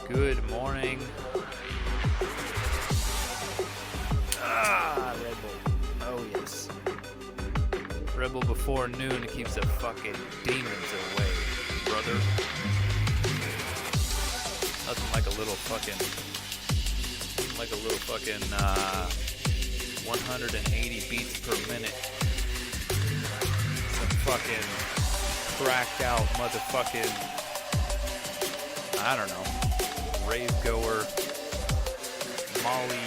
Good morning. Red Bull. Oh, yes. Red Bull before noon keeps the fucking demons away, brother. Nothing like a little fucking 180 beats per minute. Some fucking cracked out motherfucking, I don't know, rave goer, Molly.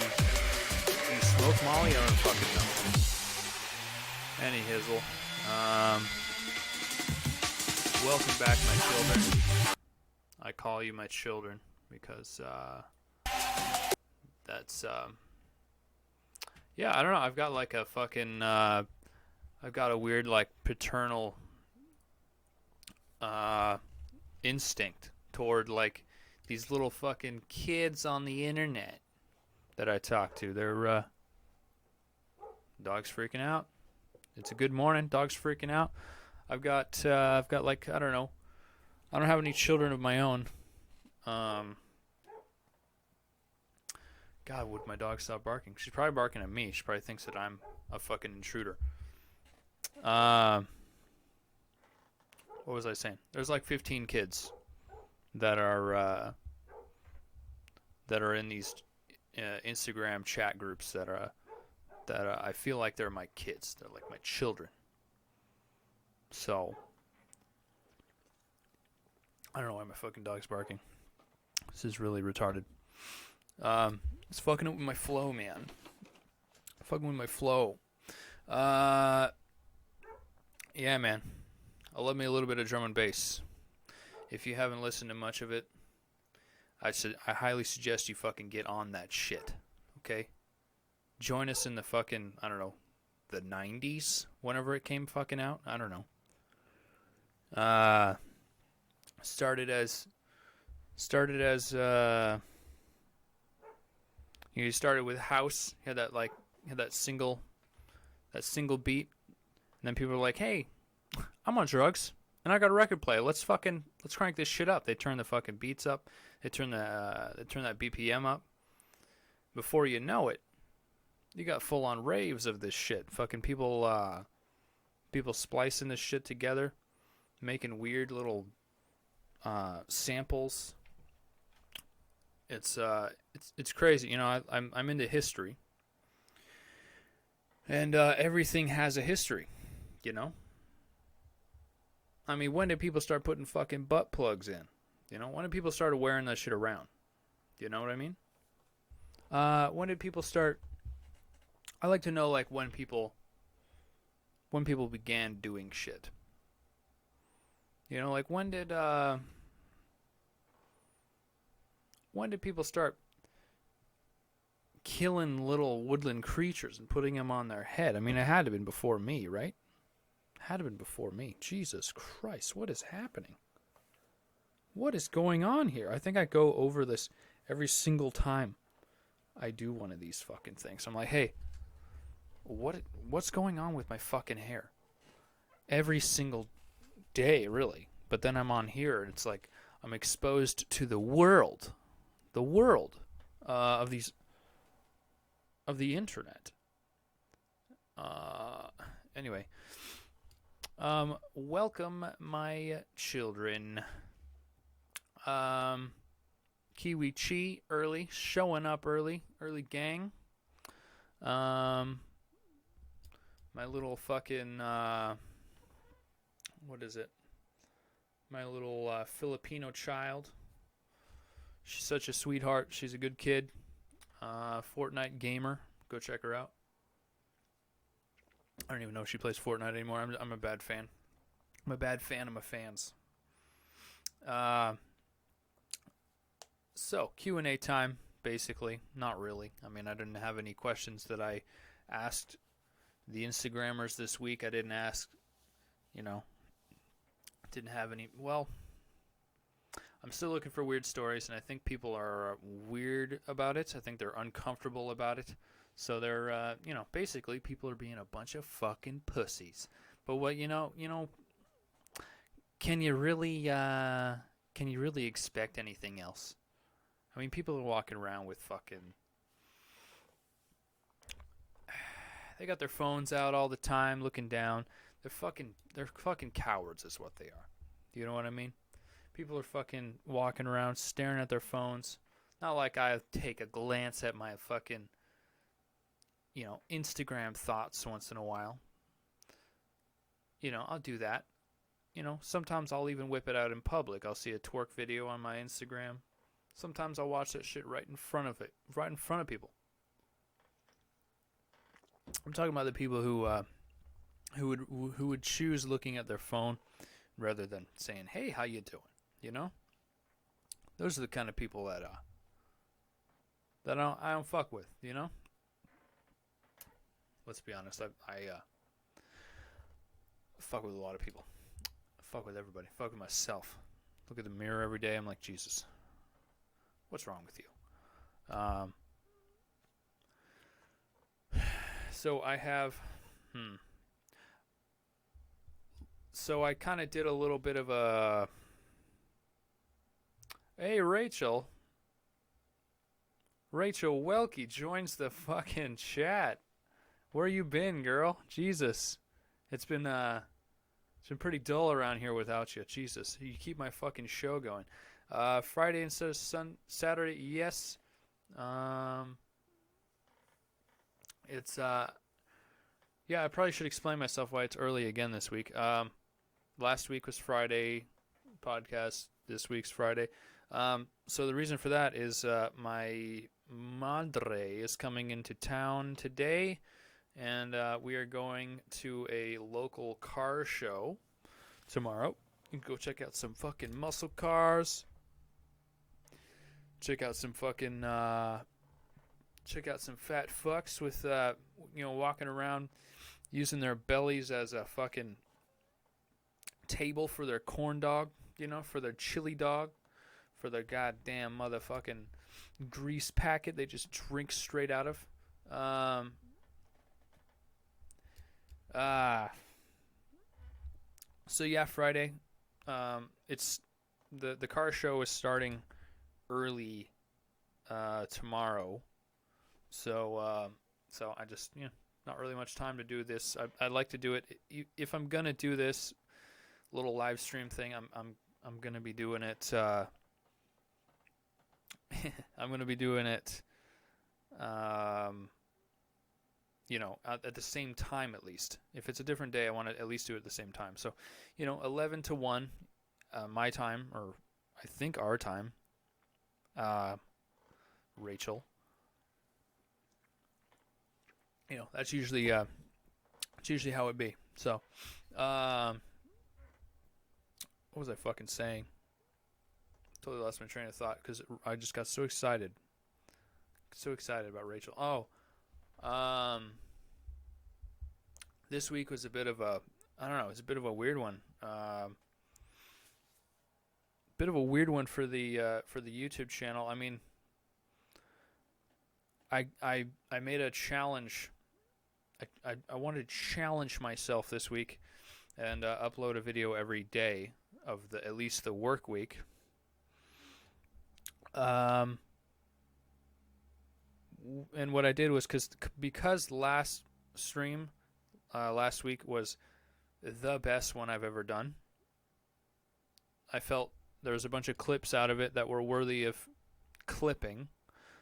You smoke Molly? I don't fucking know. Any hizzle. Welcome back, my children. I call you my children because that's yeah, I don't know. I've got like a fucking I've got a weird like paternal instinct toward like these little fucking kids on the internet that I talk to. They're dogs freaking out. It's a good morning. Dogs freaking out. I've got like, I don't know. I don't have any children of my own. God, would my dog stop barking? She's probably barking at me. She probably thinks that I'm a fucking intruder. What was I saying? There's like 15 kids that are in these Instagram chat groups that I feel like they're my kids. They're like my children. So I don't know why my fucking dog's barking. This is really retarded. It's fucking up with my flow, man. Fucking with my flow. Yeah, man. I love me a little bit of drum and bass. If you haven't listened to much of it, I highly suggest you fucking get on that shit. Okay? Join us in the fucking, I don't know, the 90s, whenever it came fucking out. I don't know. Started as you started with house. You had that single beat, and then people were like, "Hey, I'm on drugs, and I got a record player. Let's crank this shit up." They turn the fucking beats up. They turn that BPM up. Before you know it, you got full on raves of this shit. Fucking people splicing this shit together, making weird little samples. It's crazy. You know, I'm into history, and everything has a history. You know. I mean, when did people start putting fucking butt plugs in? You know, when did people start wearing that shit around? You know what I mean? When did people start? I like to know like when people began doing shit. You know, like when did people start killing little woodland creatures and putting them on their head? I mean, it had to have been before me, right? Had to have been before me. Jesus Christ, what is happening? What is going on here? I think I go over this every single time I do one of these fucking things. I'm like, hey, what's going on with my fucking hair? Every single day, really. But then I'm on here, and it's like I'm exposed to the world of the internet. Anyway. Welcome, my children. Kiwi Chi showing up early gang. My little fucking, what is it? My little Filipino child. She's such a sweetheart. She's a good kid. Fortnite gamer. Go check her out. I don't even know if she plays Fortnite anymore. I'm a bad fan. I'm a bad fan of my fans. So, Q&A time, basically. Not really. I mean, I didn't have any questions that I asked the Instagrammers this week. I didn't ask, you know, didn't have any. Well, I'm still looking for weird stories, and I think people are weird about it. I think they're uncomfortable about it. So they're, basically people are being a bunch of fucking pussies. But what, can you really expect anything else? I mean, people are walking around with fucking. They got their phones out all the time, looking down. They're fucking cowards, is what they are. Do you know what I mean? People are fucking walking around, staring at their phones. Not like I take a glance at my fucking, Instagram thoughts once in a while. I'll do that. Sometimes I'll even whip it out in public. I'll see a twerk video on my Instagram. Sometimes I'll watch that shit right in front of people. I'm talking about the people who would choose looking at their phone rather than saying, "Hey, how you doing?" Those are the kind of people that I don't fuck with. Let's be honest. I fuck with a lot of people. I fuck with everybody. I fuck with myself. Look at the mirror every day. I'm like, Jesus, what's wrong with you? So I have, So I kind of did a little bit of a. Hey, Rachel. Rachel Welke joins the fucking chat. Where you been, girl? Jesus, it's been pretty dull around here without you. Jesus, you keep my fucking show going. Friday instead of Saturday, yes. It's yeah, I probably should explain myself why it's early again this week. Last week was Friday podcast. This week's Friday. So the reason for that is my madre is coming into town today, and we are going to a local car show tomorrow. You can go check out some fucking muscle cars. Check out some fucking check out some fat fucks with walking around using their bellies as a fucking table for their corn dog, for their chili dog, for their goddamn motherfucking grease packet they just drink straight out of. So yeah, Friday. It's the car show is starting early tomorrow. So I just not really much time to do this. I'd like to do it if I'm gonna do this little live stream thing. I'm gonna be doing it. I'm gonna be doing it. At the same time at least. If it's a different day, I want to at least do it at the same time. So, 11 to 1, my time, or I think our time. Rachel. That's usually how it be. So, what was I fucking saying? Totally lost my train of thought because I just got so excited. So excited about Rachel. This week was a bit of a, I don't know, it's a bit of a weird one. Bit of a weird one for the YouTube channel. I mean, I made a challenge. I wanted to challenge myself this week and upload a video every day of at least the work week. And what I did was because last stream last week was the best one I've ever done. I felt there was a bunch of clips out of it that were worthy of clipping,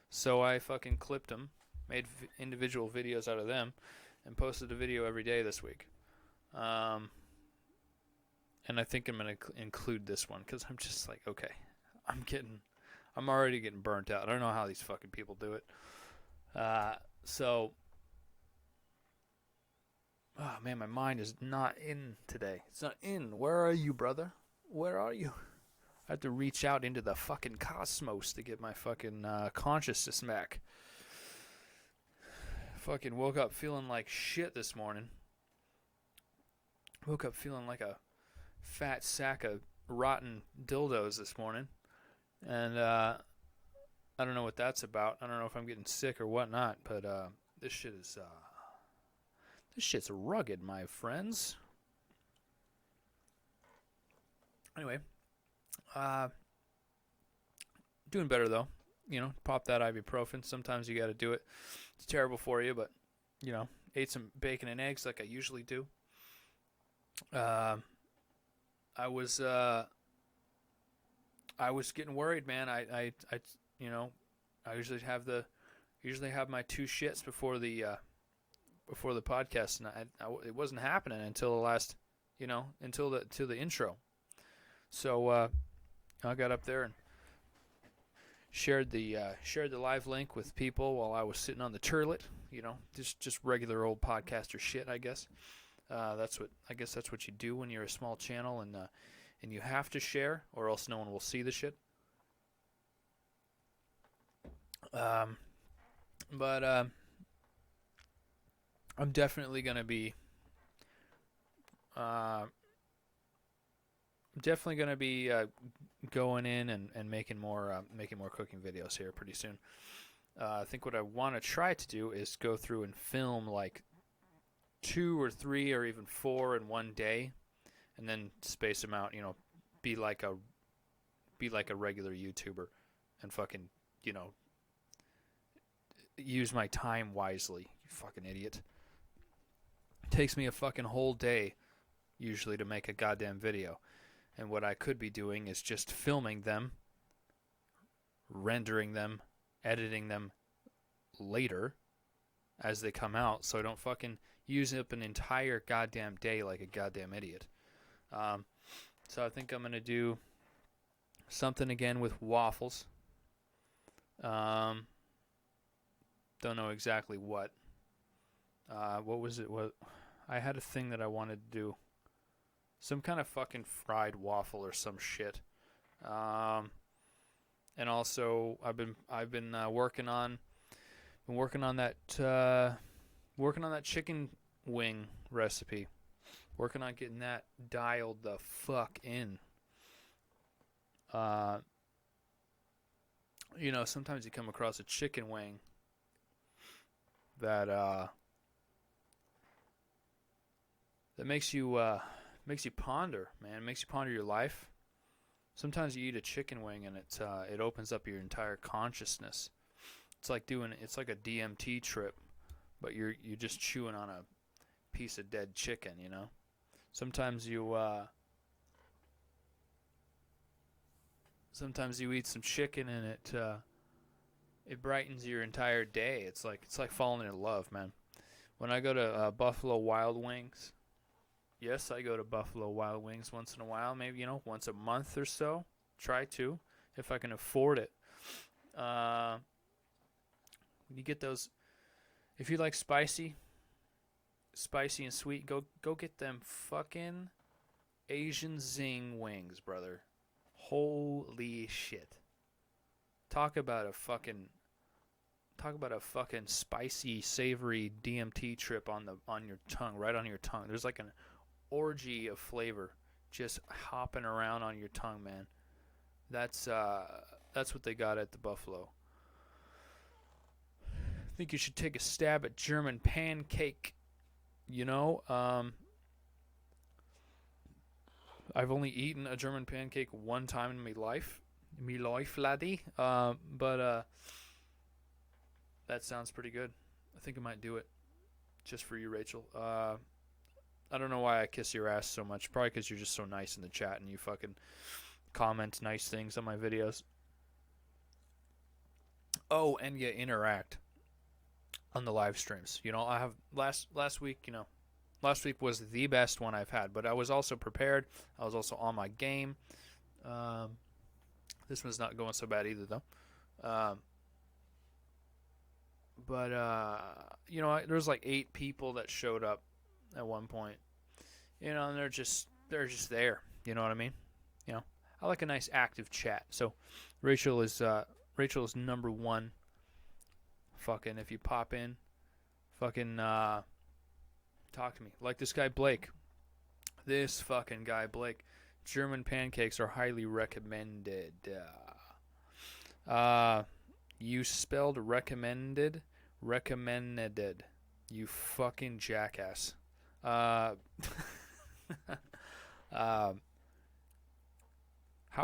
so I fucking clipped them, made individual videos out of them, and posted a video every day this week. And I think I'm gonna include this one because I'm just like, okay, I'm already getting burnt out. I don't know how these fucking people do it. So, oh man, my mind is not in today. It's not in. Where are you, brother? Where are you? I have to reach out into the fucking cosmos to get my fucking consciousness back. Fucking woke up feeling like shit this morning. Woke up feeling like a fat sack of rotten dildos this morning. And I don't know what that's about. I don't know if I'm getting sick or whatnot, but this shit's rugged, my friends. Anyway, doing better though. You know, pop that ibuprofen. Sometimes you got to do it. It's terrible for you, but you know, ate some bacon and eggs like I usually do. I was getting worried, man. I you know, I usually have my 2 shits before the podcast, and it wasn't happening until the last, you know, until the intro. So I got up there and shared the live link with people while I was sitting on the turlet. You know, just regular old podcaster shit, I guess. That's what you do when you're a small channel, and you have to share, or else no one will see the shit. But I'm definitely gonna be going in and making more cooking videos here pretty soon. I think what I want to try to do is go through and film like 2 or 3 or even 4 in one day, and then space them out. You know, be like a regular YouTuber, and fucking, you know, use my time wisely. You fucking idiot. It takes me a fucking whole day usually to make a goddamn video. And what I could be doing is just filming them, rendering them, editing them later as they come out, so I don't fucking use up an entire goddamn day like a goddamn idiot. So I think I'm going to do something again with waffles. Don't know exactly what. What was it? What I had a thing that I wanted to do. Some kind of fucking fried waffle or some shit. And also I've been working on that chicken wing recipe. Working on getting that dialed the fuck in. You know, sometimes you come across a chicken wing that makes you ponder, man. It makes you ponder your life. Sometimes you eat a chicken wing and it opens up your entire consciousness. It's like a DMT trip, but you're just chewing on a piece of dead chicken, you know. Sometimes you eat some chicken and it brightens your entire day. It's like falling in love, man. When I go to Buffalo Wild Wings, yes, I go to Buffalo Wild Wings once in a while, maybe, you know, once a month or so. Try to, if I can afford it. When you get those, if you like spicy and sweet, go get them fucking Asian Zing wings, brother. Holy shit. Talk about a fucking spicy, savory DMT trip on your tongue, right on your tongue. There's like an orgy of flavor just hopping around on your tongue, man. That's what they got at the Buffalo. I think you should take a stab at German pancake. You know, I've only eaten a German pancake one time in my life, laddie. But that sounds pretty good. I think I might do it just for you, Rachel. I don't know why I kiss your ass so much. Probably because you're just so nice in the chat and you fucking comment nice things on my videos. Oh, and you interact on the live streams. You know, I have last week, you know, last week was the best one I've had, but I was also prepared. I was also on my game. This one's not going so bad either, though. But you know, there was like 8 people that showed up at one point. You know, and they're just there. You know what I mean? You know, I like a nice active chat. So Rachel is number one. Fucking if you pop in, fucking talk to me. Like this guy Blake. This fucking guy Blake. German pancakes are highly recommended. You spelled recommended. You fucking jackass. How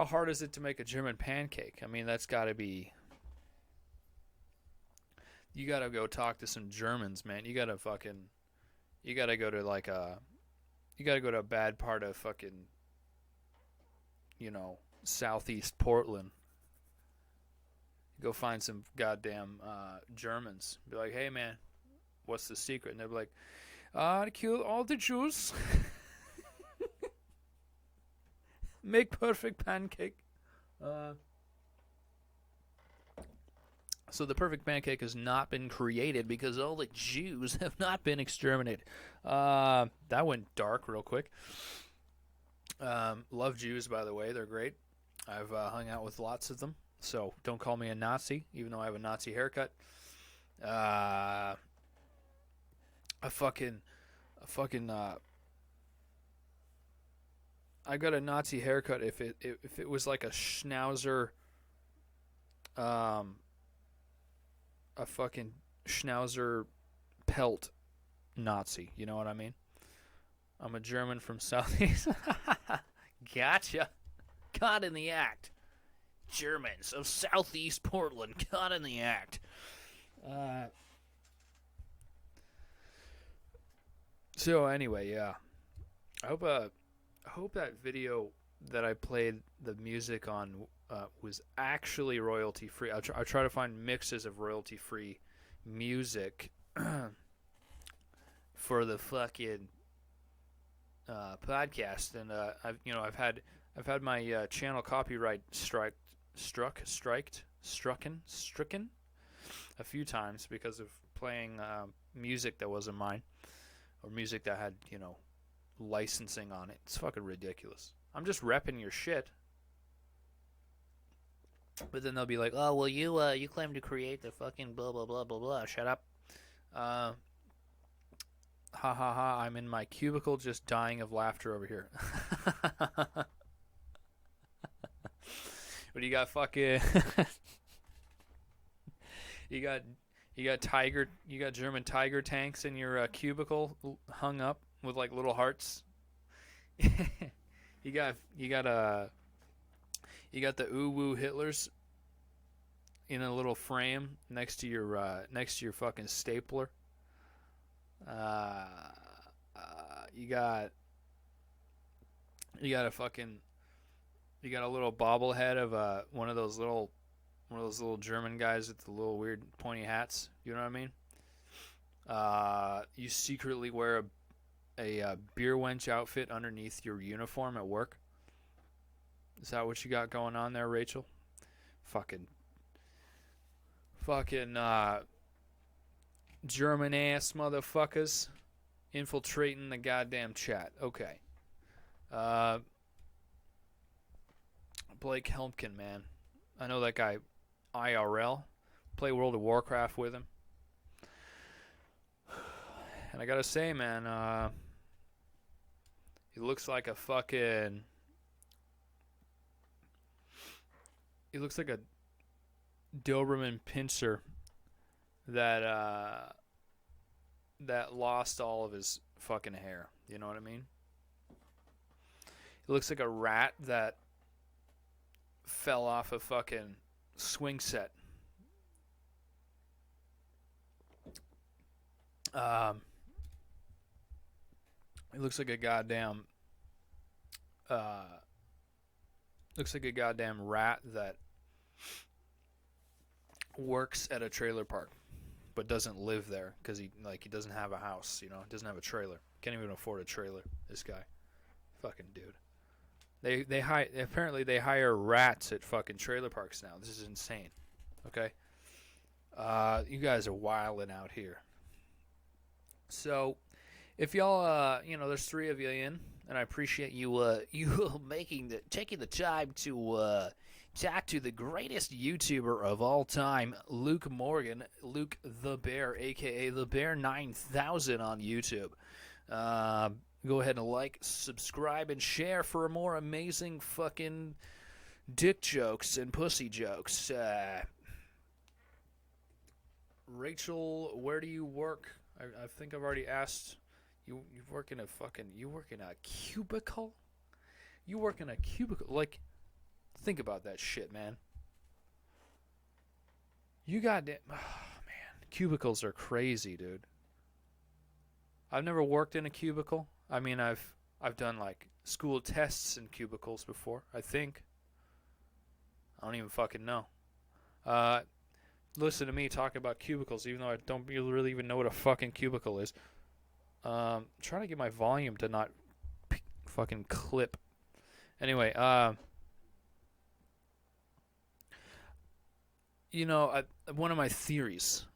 hard is it to make a German pancake? I mean, that's got to be. You got to go talk to some Germans, man. You got to go to like a. You got to go to a bad part of fucking. Southeast Portland. Go find some goddamn Germans. Be like, hey man, what's the secret? And they'll be like, to kill all the Jews. Make perfect pancake. So the perfect pancake has not been created because all the Jews have not been exterminated. That went dark real quick. Love Jews, by the way. They're great. I've hung out with lots of them. So don't call me a Nazi, even though I have a Nazi haircut. I got a Nazi haircut if it was like a schnauzer, a fucking schnauzer pelt Nazi. You know what I mean? I'm a German from Southeast. Gotcha. Caught in the act. Germans of Southeast Portland caught in the act. So anyway, yeah. I hope that video that I played the music on was actually royalty free. I try to find mixes of royalty free music for the fucking podcast, and I've had my channel copyright stricken a few times because of playing music that wasn't mine, or music that had licensing on it. It's fucking ridiculous. I'm just repping your shit, but then they'll be like, oh well, you claim to create the fucking blah blah blah blah blah. Shut up. Ha ha ha, I'm in my cubicle just dying of laughter over here. What do you got? Fucking you got German tiger tanks in your cubicle hung up with like little hearts. you got the uwu Hitlers in a little frame next to your fucking stapler. You got a little bobblehead of one of those little German guys with the little weird pointy hats. You know what I mean? You secretly wear a beer wench outfit underneath your uniform at work. Is that what you got going on there, Rachel? Fucking German ass motherfuckers infiltrating the goddamn chat. Okay. Blake Helmkin, man. I know that guy IRL. Play World of Warcraft with him. And I gotta say, man, he looks like a fucking... He looks like a Doberman pincher that lost all of his fucking hair. You know what I mean? He looks like a rat that fell off a fucking swing set. It looks like a goddamn rat that works at a trailer park but doesn't live there because he doesn't have a house, doesn't have a trailer. Can't even afford a trailer, this guy. Fucking dude. They hire rats at fucking trailer parks now. This is insane. Okay? You guys are wilding out here. So, if y'all, there's 3 of you in. and I appreciate you you taking the time to talk to the greatest YouTuber of all time, Luke Morgan, Luke the Bear, aka the Bear 9000 on YouTube. Go ahead and like, subscribe, and share for more amazing fucking dick jokes and pussy jokes. Rachel, where do you work? I think I've already asked. You work in a cubicle? You work in a cubicle? Like, think about that shit, man. You goddamn, oh man, cubicles are crazy, dude. I've never worked in a cubicle. I mean, I've done like school tests in cubicles before. I think. I don't even fucking know. Listen to me talk about cubicles, even though I don't really even know what a fucking cubicle is. Trying to get my volume to not fucking clip. Anyway, you know, one of my theories,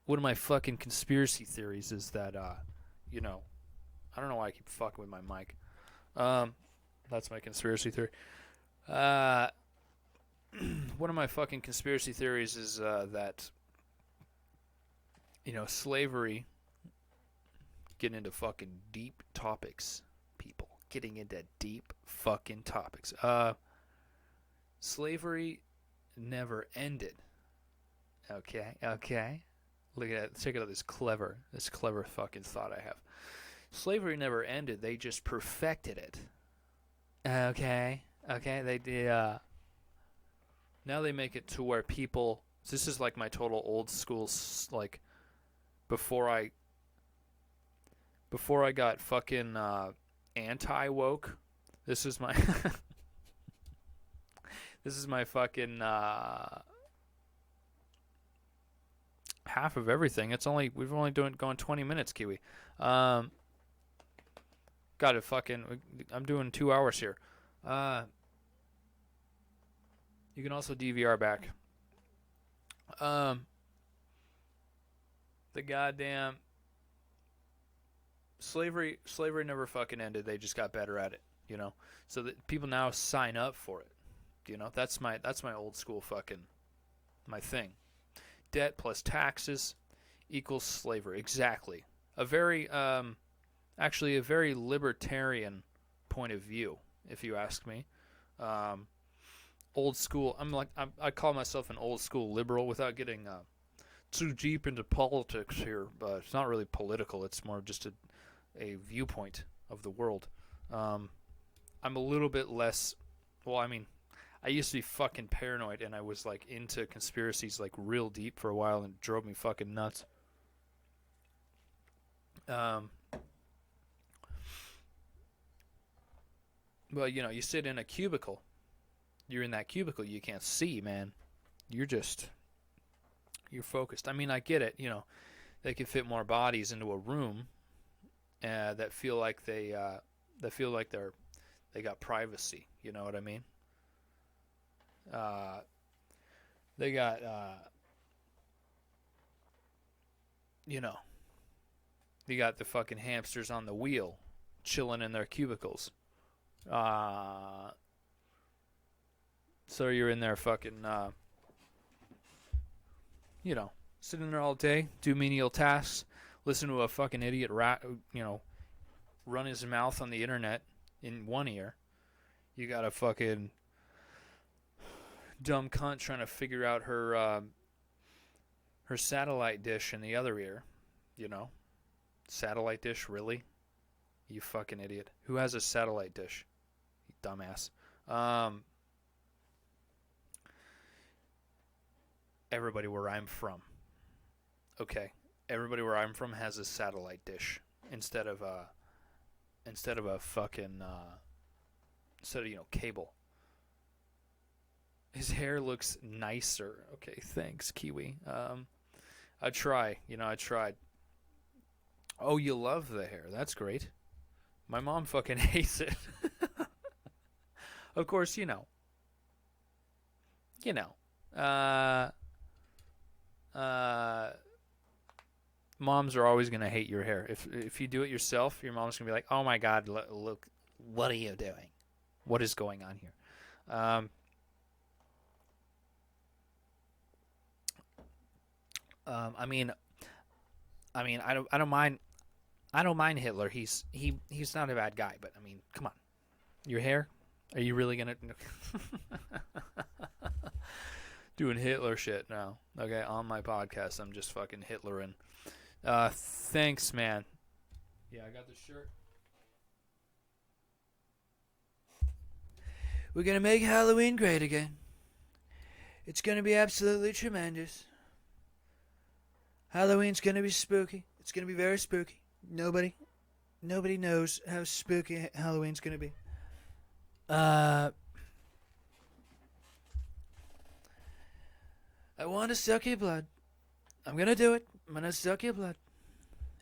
one of my fucking conspiracy theories is that, you know, I don't know why I keep fucking with my mic. That's my conspiracy theory. One of my fucking conspiracy theories is that, you know, slavery, getting into fucking deep topics, people. Getting into deep fucking topics. Slavery never ended. Okay. Look at that. Check out this clever fucking thought I have. Slavery never ended. They just perfected it. Okay. They did. Now they make it to where people. This is like my total old school. Like before I got fucking anti woke. This is my. This is my fucking. Half of everything. We've only gone 20 minutes, Kiwi. Got it. I'm doing 2 hours here. You can also DVR back. The goddamn slavery never fucking ended. They just got better at it, you know. So that people now sign up for it. You know, that's my old school fucking my thing. Debt plus taxes equals slavery. Exactly. A very actually a very libertarian point of view, if you ask me. Old school. I call myself an old school liberal without getting too deep into politics here, but it's not really political. It's more just a viewpoint of the world. I'm a little bit less. Well, I mean, I used to be fucking paranoid, and I was like into conspiracies like real deep for a while, and it drove me fucking nuts. Well, you know, you sit in a cubicle. You're in that cubicle. You can't see, man. You're focused. I mean, I get it. You know, they can fit more bodies into a room that feel like they got privacy. You know what I mean? They got you know, they got the fucking hamsters on the wheel, chilling in their cubicles. So you're in there fucking, you know, sitting there all day, do menial tasks, listen to a fucking idiot you know, run his mouth on the internet in one ear. You got a fucking dumb cunt trying to figure out her satellite dish in the other ear, you know. Satellite dish, really? You fucking idiot. Who has a satellite dish? You dumbass. Everybody where I'm from. Okay. Everybody where I'm from has a satellite dish instead of fucking you know, cable. His hair looks nicer. Okay, thanks, Kiwi. I tried. Oh, you love the hair. That's great. My mom fucking hates it. Of course, you know. Moms are always gonna hate your hair. If you do it yourself, your mom's gonna be like, "Oh my God, look What are you doing? What is going on here? I mean, I don't mind. I don't mind Hitler. He's not a bad guy. But I mean, come on. Your hair? Are you really gonna doing Hitler shit now? Okay, on my podcast, I'm just fucking Hitlerin'. Thanks, man. Yeah, I got the shirt. We're gonna make Halloween great again. It's gonna be absolutely tremendous. Halloween's gonna be spooky. It's gonna be very spooky. Nobody knows how spooky Halloween's gonna be. I want to suck your blood. I'm gonna do it. I'm gonna suck your blood.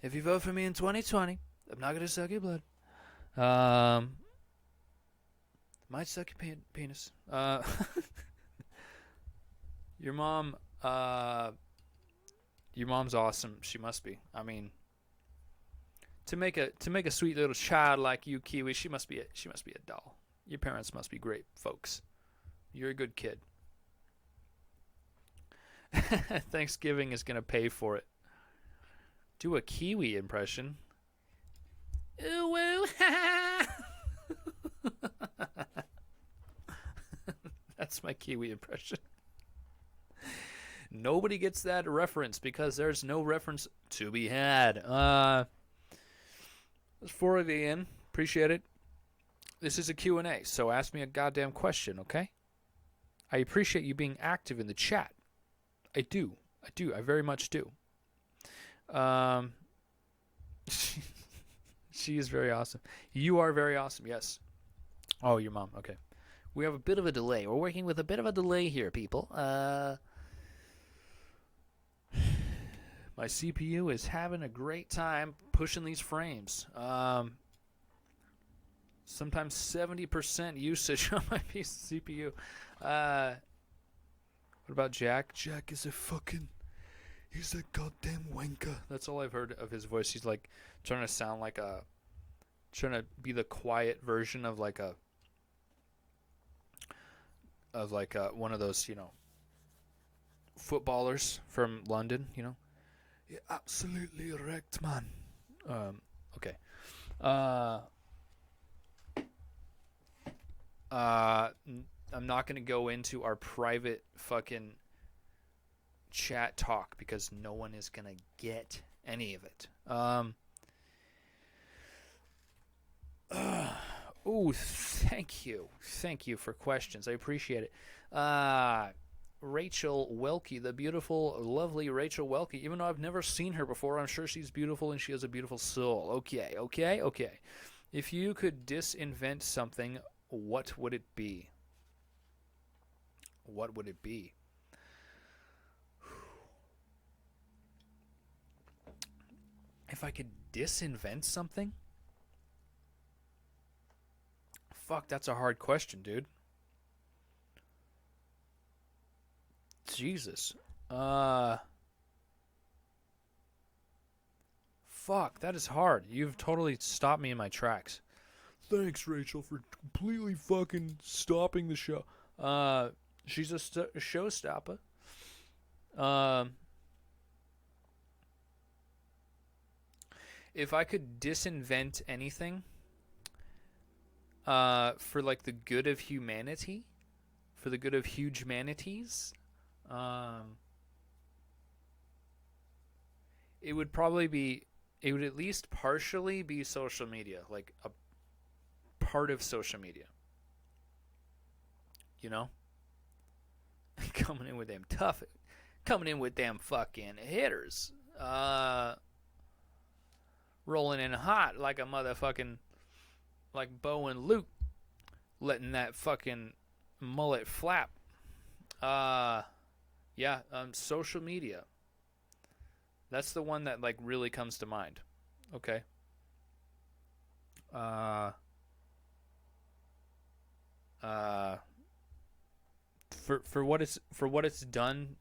If you vote for me in 2020, I'm not gonna suck your blood. Might suck your penis. Your mom. Your mom's awesome. She must be. I mean, to make a sweet little child like you, Kiwi, she must be a doll. Your parents must be great folks. You're a good kid. Thanksgiving is gonna pay for it. Do a Kiwi impression. Ooh woo ha! That's my Kiwi impression. Nobody gets that reference because there's no reference to be had. There's 4 of you in. Appreciate it. This is a Q&A, so ask me a goddamn question, okay? I appreciate you being active in the chat. I do. I very much do. She is very awesome. You are very awesome, yes. Oh, your mom, okay. We have a bit of a delay. We're working with a bit of a delay here, people. My CPU is having a great time pushing these frames. Sometimes 70% usage on my piece of CPU. What about Jack? Jack is he's a goddamn wanker. That's all I've heard of his voice. He's like trying to sound like trying to be the quiet version of one of those, footballers from London, You're absolutely wrecked, man. Okay. I'm not going to go into our private fucking chat talk because no one is going to get any of it. Oh, thank you. Thank you for questions. I appreciate it. Rachel Welke, the beautiful, lovely Rachel Welke. Even though I've never seen her before, I'm sure she's beautiful and she has a beautiful soul. Okay. If you could disinvent something, what would it be? What would it be? If I could disinvent something? Fuck, that's a hard question, dude. Jesus. Fuck, that is hard. You've totally stopped me in my tracks. Thanks, Rachel, for completely fucking stopping the show. She's a showstopper. If I could disinvent anything, for like the good of humanity, for the good of huge manatees, it would at least partially be social media, like a part of social media. Coming in with them fucking hitters. Rolling in hot like a motherfucking, like Bo and Luke, letting that fucking mullet flap. Social media. That's the one that like really comes to mind. Okay. For what it's done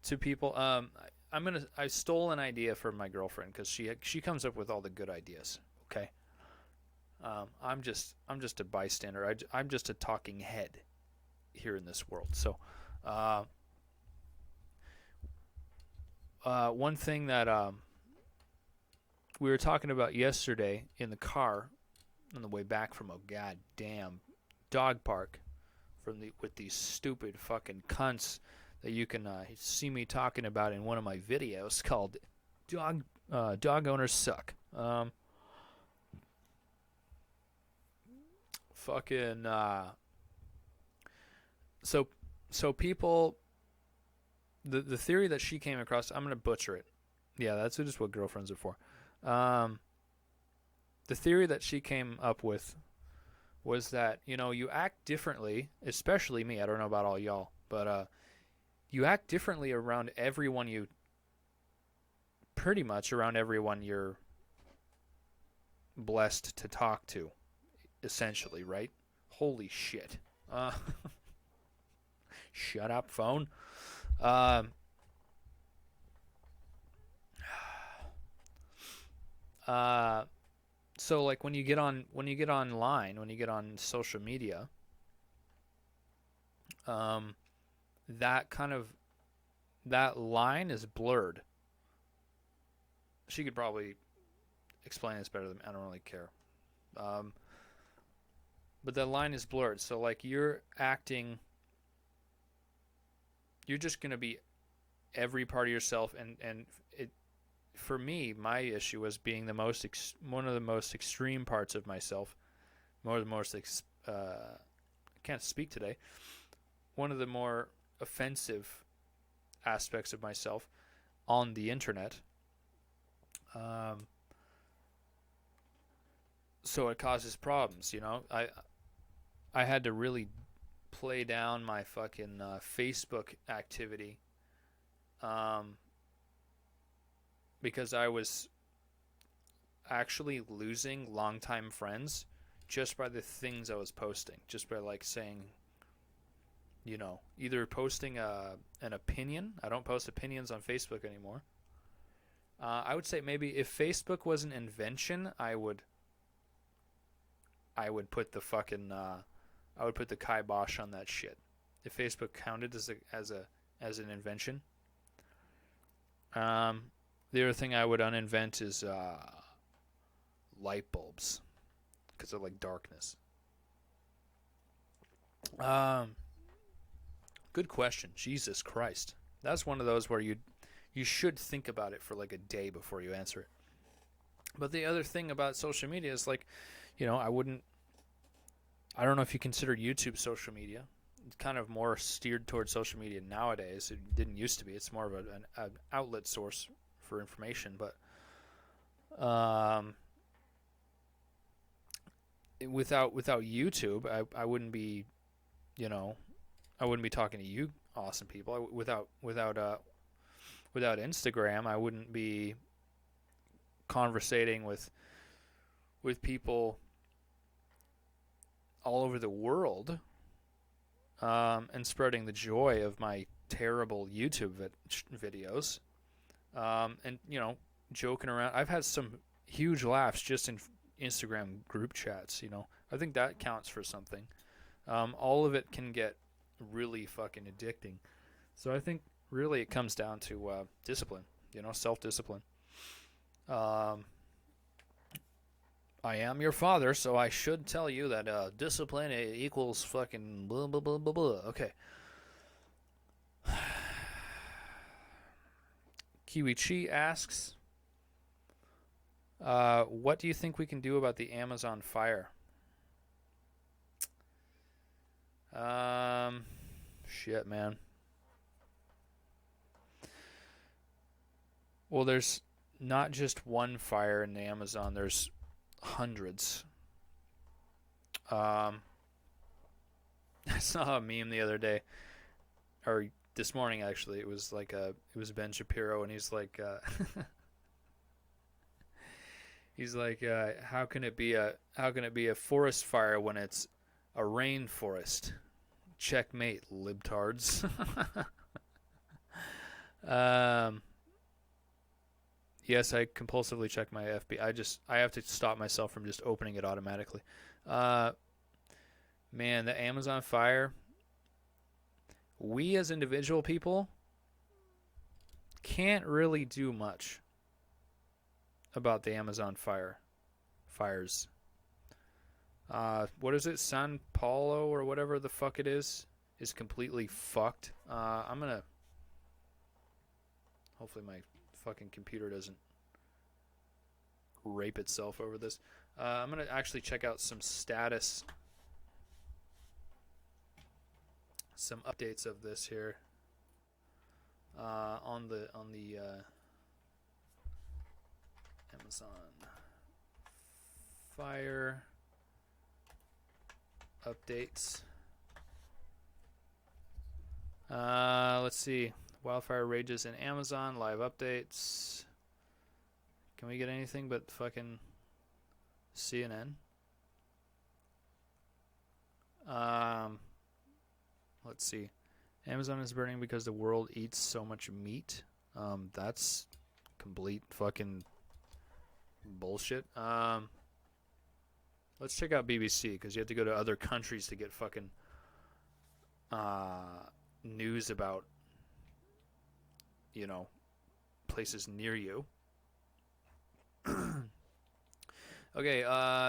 to people. I stole an idea from my girlfriend because she comes up with all the good ideas. Okay. I'm just a bystander. I'm just a talking head here in this world. So, one thing that we were talking about yesterday in the car on the way back from a goddamn dog park with these stupid fucking cunts that you can see me talking about in one of my videos called Dog Owners Suck. Fucking so people, the theory that she came across, I'm gonna butcher it. Yeah, that's just what girlfriends are for. The theory that she came up with was that, you act differently, especially me. I don't know about all y'all, but you act differently around everyone pretty much around everyone you're blessed to talk to, essentially, right? Holy shit. Shut up, phone. Um, so like when you get online, when you get on social media, that line is blurred. She could probably explain this better than me. I don't really care. But that line is blurred. So like you're just gonna be every part of yourself, and it. For me, my issue was being one of the most extreme parts of myself. I can't speak today. One of the more offensive aspects of myself on the internet. So it causes problems, I had to really play down my fucking Facebook activity, because I was actually losing longtime friends just by the things I was posting, just by like saying, either posting an opinion. I don't post opinions on Facebook anymore. I would say maybe if Facebook was an invention, I would put the fucking I would put the kibosh on that shit. If Facebook counted as an invention. The other thing I would uninvent is light bulbs, because I like darkness. Good question. Jesus Christ, that's one of those where you should think about it for like a day before you answer it. But the other thing about social media is like, I don't know if you consider YouTube social media. It's kind of more steered towards social media nowadays. It didn't used to be. It's more of an outlet source for information. But without YouTube, I wouldn't be, I wouldn't be talking to you awesome people. Without Instagram, I wouldn't be conversating with people all over the world, and spreading the joy of my terrible YouTube videos, and joking around. I've had some huge laughs just in Instagram group chats. I think that counts for something. All of it can get really fucking addicting. So I think really it comes down to discipline. Self-discipline. I am your father, so I should tell you that discipline equals fucking blah, blah, blah, blah, blah. Okay. Kiwi Chi asks, what do you think we can do about the Amazon fire? Shit, man. Well, there's not just one fire in the Amazon. There's hundreds. I saw a meme the other day, or this morning actually. It was Ben Shapiro, and he's like, how can it be a forest fire when it's a rainforest? Checkmate, libtards. Yes, I compulsively check my FB. I have to stop myself from just opening it automatically. Uh, Man, the Amazon fire. We as individual people can't really do much about the Amazon fires. What is it? San Paulo or whatever the fuck it is completely fucked. I'm gonna. Hopefully my fucking computer doesn't rape itself over this. I'm gonna actually check out some status, some updates of this here on the Amazon fire updates. Let's see. Wildfire rages in Amazon. Live updates. Can we get anything but fucking CNN? Let's see. Amazon is burning because the world eats so much meat. That's complete fucking bullshit. Let's check out BBC because you have to go to other countries to get fucking news about, you know, places near you. Okay,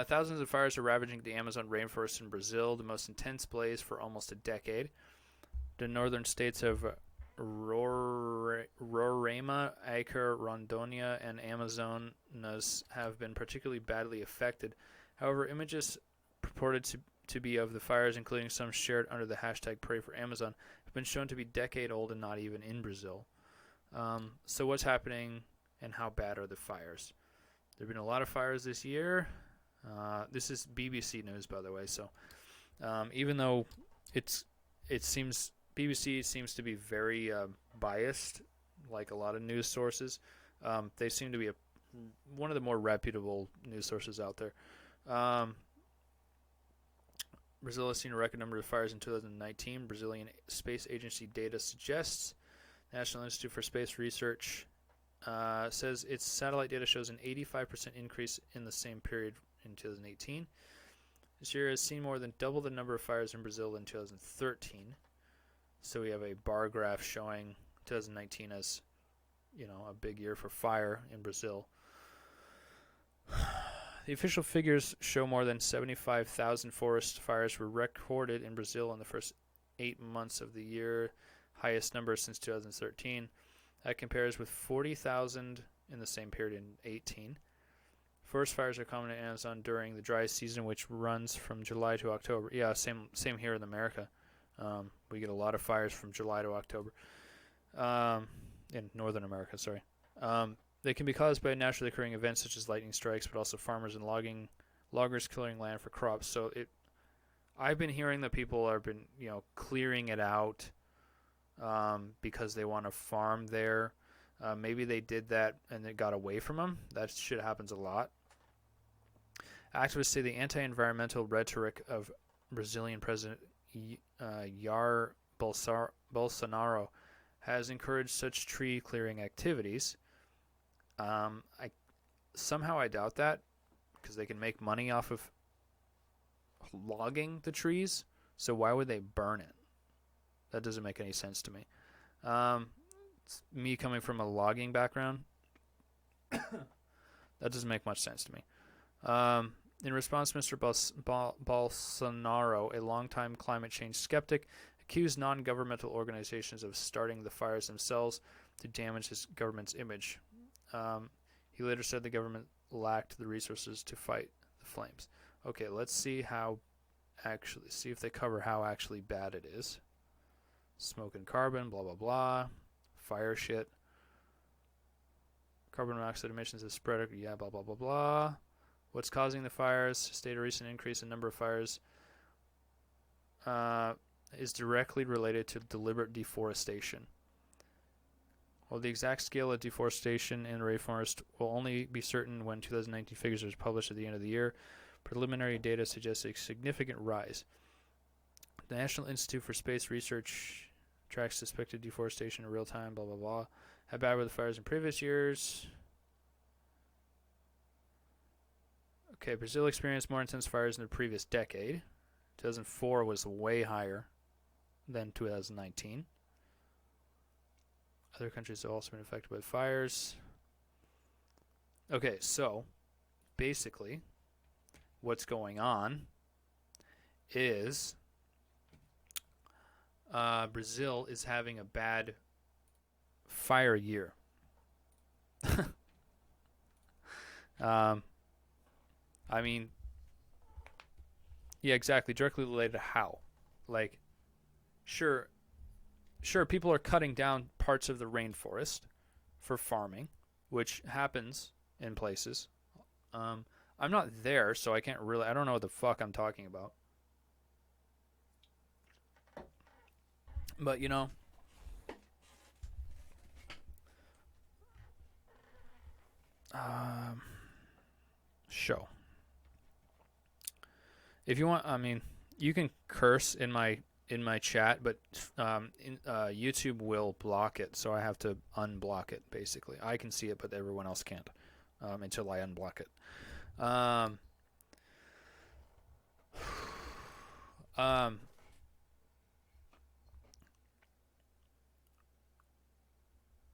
thousands of fires are ravaging the Amazon rainforest in Brazil, the most intense blaze for almost a decade. The northern states of Roraima, Acre, Rondônia, and Amazonas have been particularly badly affected. However, images purported to be of the fires, including some shared under the hashtag Pray for Amazon, have been shown to be decade old and not even in Brazil. So what's happening and how bad are the fires? There have been a lot of fires this year. This is BBC News, by the way. So even though it seems BBC seems to be very biased, like a lot of news sources, they seem to be one of the more reputable news sources out there. Brazil has seen a record number of fires in 2019. Brazilian Space Agency data suggests. National Institute for Space Research says its satellite data shows an 85% increase in the same period in 2018. This year has seen more than double the number of fires in Brazil than 2013. So we have a bar graph showing 2019 as, you know, a big year for fire in Brazil. The official figures show more than 75,000 forest fires were recorded in Brazil in the first 8 months of the year, highest number since 2013. That compares with 40,000 in the same period in 18. Forest fires are common in Amazon during the dry season, which runs from July to October. Yeah, same here in America. We get a lot of fires from July to October. In Northern America, sorry. They can be caused by naturally occurring events such as lightning strikes, but also farmers and loggers clearing land for crops. So I've been hearing that people have been, you know, clearing it out because they want to farm there. Maybe they did that and it got away from them. That shit happens a lot. Activists say the anti-environmental rhetoric of Brazilian President Jair Bolsonaro has encouraged such tree clearing activities. I doubt that because they can make money off of logging the trees. So why would they burn it? That doesn't make any sense to me. Me coming from a logging background, that doesn't make much sense to me. In response, Mr. Bolsonaro, a longtime climate change skeptic, accused non-governmental organizations of starting the fires themselves to damage his government's image. He later said the government lacked the resources to fight the flames. Okay, let's see if they cover how actually bad it is. Smoke and carbon, blah, blah, blah. Fire shit. Carbon monoxide emissions have spread, yeah, blah, blah, blah, blah. What's causing the fires? State a recent increase in number of fires is directly related to deliberate deforestation. While the exact scale of deforestation in the rainforest will only be certain when 2019 figures are published at the end of the year, preliminary data suggests a significant rise. The National Institute for Space Research tracks suspected deforestation in real time, blah, blah, blah. How bad were the fires in previous years? Okay, Brazil experienced more intense fires in the previous decade. 2004 was way higher than 2019. Other countries have also been affected by fires. Okay, so basically, what's going on is Brazil is having a bad fire year. um, I mean, yeah, exactly. Directly related to how. Like, sure, people are cutting down parts of the rainforest for farming, which happens in places. Um, I'm not there, so I can't really. I don't know what the fuck I'm talking about. But um, show. If you want, I mean, you can curse in my chat, but YouTube will block it, so I have to unblock it. Basically, I can see it, but everyone else can't until I unblock it. Um, um,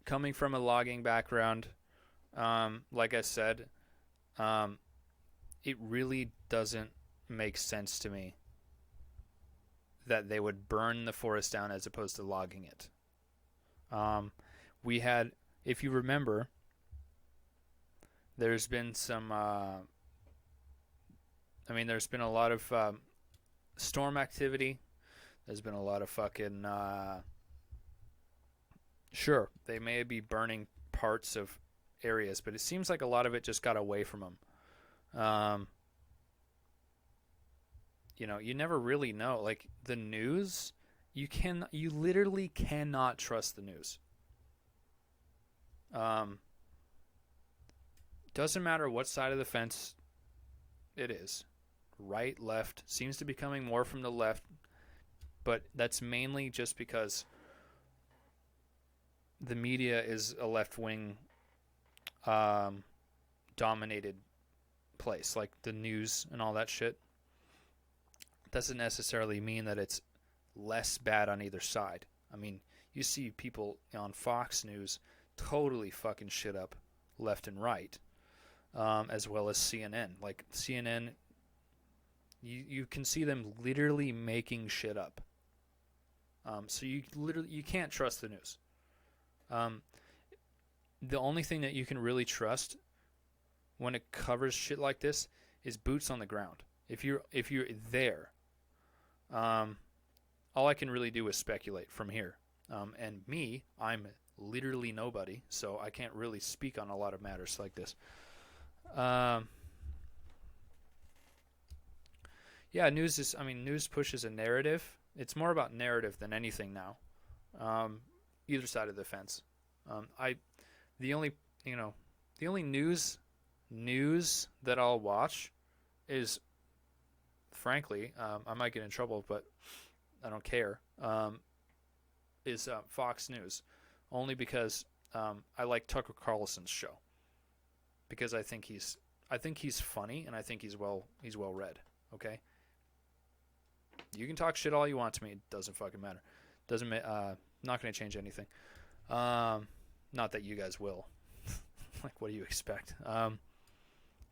coming from a logging background, like I said, um, it really doesn't make sense to me that they would burn the forest down as opposed to logging it. We had, if you remember, there's been some. There's been a lot of storm activity. There's been a lot of fucking. Sure, they may be burning parts of areas, but it seems like a lot of it just got away from them. You never really know. Like the news, you literally cannot trust the news. Doesn't matter what side of the fence it is, right, left, seems to be coming more from the left, but that's mainly just because the media is a left-wing dominated place, like the news and all that shit. Doesn't necessarily mean that it's less bad on either side. I mean, you see people on Fox News totally fucking shit up left and right, as well as CNN. Like CNN, you can see them literally making shit up. So you can't trust the news. The only thing that you can really trust when it covers shit like this is boots on the ground. If you're there, all I can really do is speculate from here. And I'm literally nobody, so I can't really speak on a lot of matters like this. Yeah, news pushes a narrative. It's more about narrative than anything now. Either side of the fence. The only the only news that I'll watch is, frankly, I might get in trouble, but I don't care. Is Fox News, only because I like Tucker Carlson's show, because I think he's funny, and I think he's well read. Okay, you can talk shit all you want to me. It doesn't fucking matter. Doesn't not going to change anything. Not that you guys will. Like, what do you expect?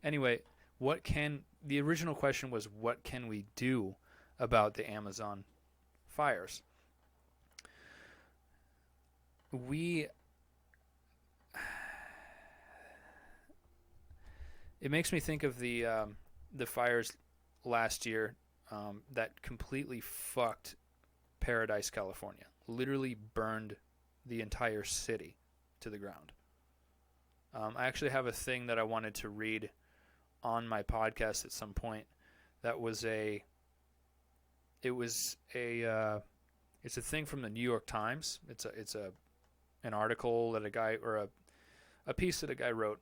Anyway, the original question was, what can we do about the Amazon fires? It makes me think of the fires last year that completely fucked Paradise, California. Literally burned the entire city to the ground. I actually have a thing that I wanted to read on my podcast at some point. That was it's a thing from the New York Times. It's an article that a guy, or a piece that a guy wrote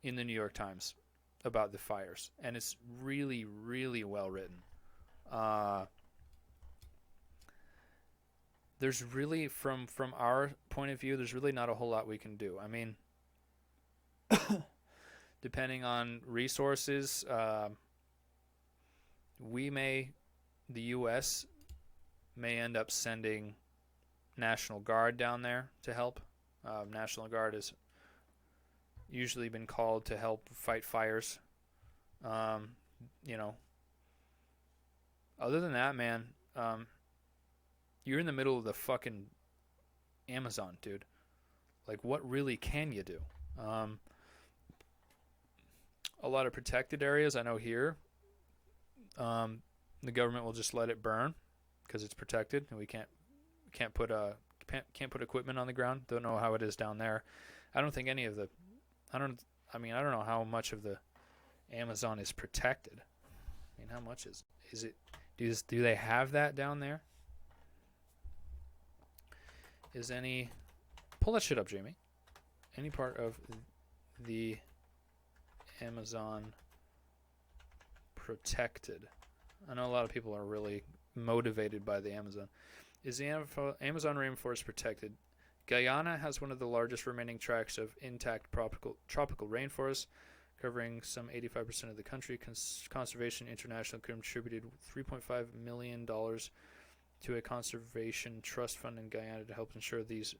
in the New York Times about the fires, and it's really, really well written. There's really, from our point of view, there's really not a whole lot we can do. I mean, depending on resources, the U.S. may end up sending National Guard down there to help. National Guard has usually been called to help fight fires. You know, other than that, man, you're in the middle of the fucking Amazon, dude. Like, what really can you do? A lot of protected areas, I know here, the government will just let it burn because it's protected, and we can't put equipment on the ground. Don't know how it is down there. I don't think any of the, I don't know how much of the Amazon is protected. I mean, how much is it? Do they have that down there? Pull that shit up, Jamie. Any part of the Amazon protected? I know a lot of people are really motivated by the Amazon. Is the Amazon rainforest protected? Guyana has one of the largest remaining tracts of intact tropical rainforest, covering some 85% of the country. Conservation International contributed $3.5 million to a conservation trust fund in Guyana to help ensure these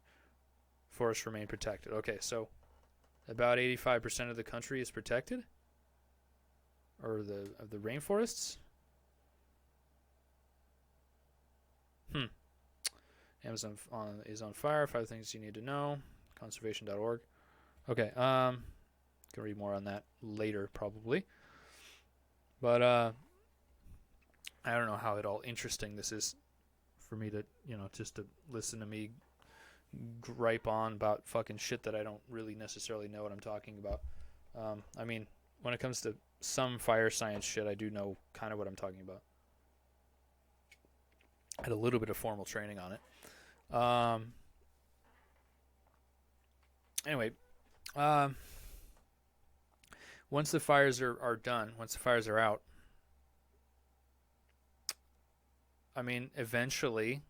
forests remain protected. Okay, so about 85% of the country is protected? Or of the rainforests? Amazon is on fire. 5 things you need to know. Conservation.org. Okay, can read more on that later probably. But I don't know how at all interesting this is for me to, just to listen to me gripe on about fucking shit that I don't really necessarily know what I'm talking about. I mean, when it comes to some fire science shit, I do know kind of what I'm talking about. I had a little bit of formal training on it. Anyway, once the fires are done, once the fires are out, I mean, eventually,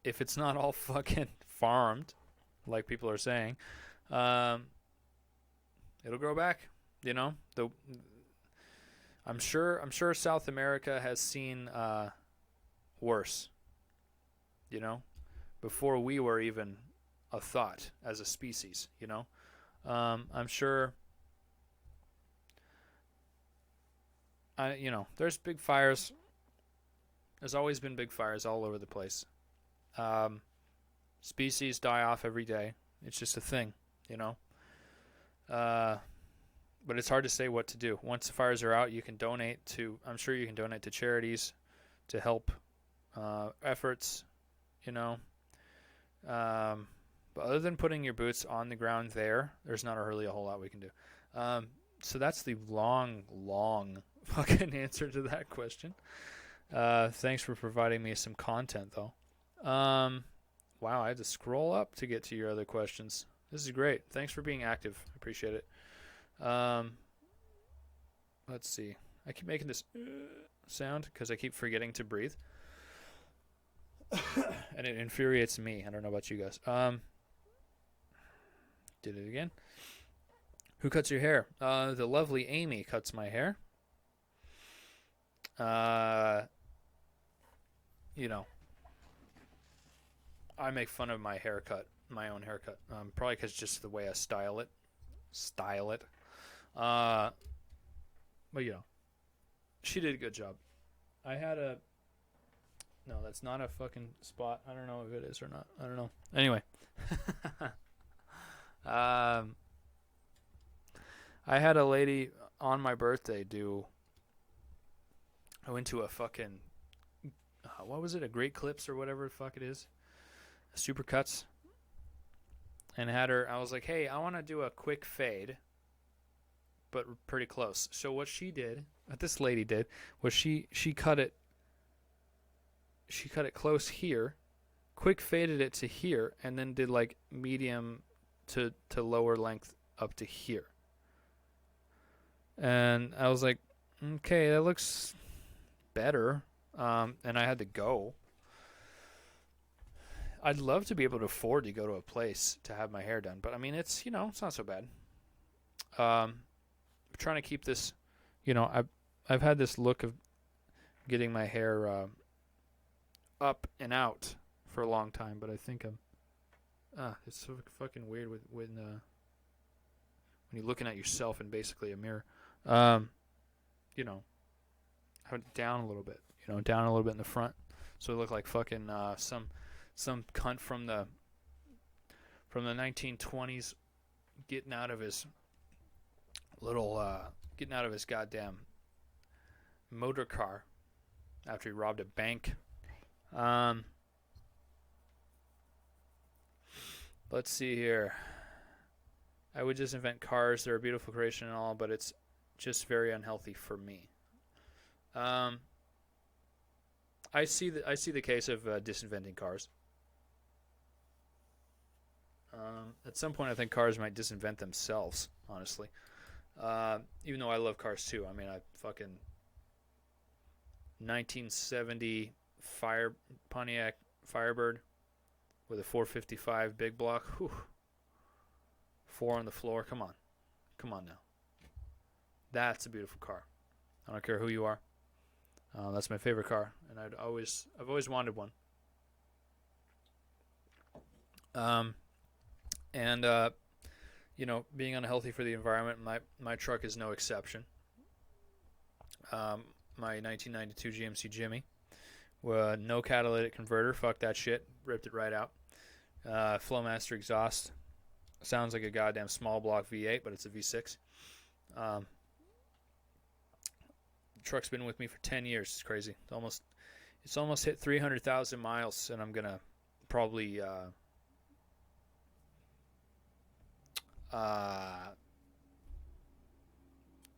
if it's not all fucking farmed, like people are saying, it'll grow back. I'm sure South America has seen worse. Before we were even a thought as a species. I'm sure. There's big fires. There's always been big fires all over the place. Species die off every day. It's just a thing, But it's hard to say what to do. Once the fires are out, I'm sure you can donate to charities to help efforts, But other than putting your boots on the ground there's not really a whole lot we can do. So that's the long fucking answer to that question. Thanks for providing me some content, though. Wow, I had to scroll up to get to your other questions. This is great. Thanks for being active. I appreciate it. Let's see. I keep making this sound because I keep forgetting to breathe. And it infuriates me. I don't know about you guys. Did it again. Who cuts your hair? The lovely Amy cuts my hair. I make fun of my haircut, my own haircut. Probably because just the way I style it. But she did a good job. No, that's not a fucking spot. I don't know if it is or not. I don't know. Anyway. I had a lady on my birthday I went to a fucking, what was it? A Great Clips or whatever the fuck it is. Supercuts. And I was like, hey, I want to do a quick fade, but pretty close. So what this lady did, was she cut it close here, quick faded it to here, and then did like medium to lower length up to here. And I was like, okay, that looks better. And I had to go. I'd love to be able to afford to go to a place to have my hair done, but I mean, it's not so bad. trying to keep this, I've had this look of getting my hair up and out for a long time, but I think it's so fucking weird when you're looking at yourself in basically a mirror. Have it down a little bit, down a little bit in the front, so it look like fucking some cunt from the 1920s getting out of his goddamn motor car after he robbed a bank. Let's see here. I would just invent cars. They're a beautiful creation and all, but it's just very unhealthy for me. I see the case of disinventing cars. At some point, I think cars might disinvent themselves, honestly. Even though I love cars too. I mean, I fucking 1970 Pontiac Firebird with a 455 big block. Whew. 4 on the floor. Come on now. That's a beautiful car. I don't care who you are. That's my favorite car, and I've always wanted one. Being unhealthy for the environment, my truck is no exception. My 1992 GMC Jimmy, no catalytic converter, fuck that shit, ripped it right out. Flowmaster exhaust, sounds like a goddamn small block V8, but it's a V6. The truck's been with me for 10 years. It's crazy. It's almost hit 300,000 miles, and I'm gonna probably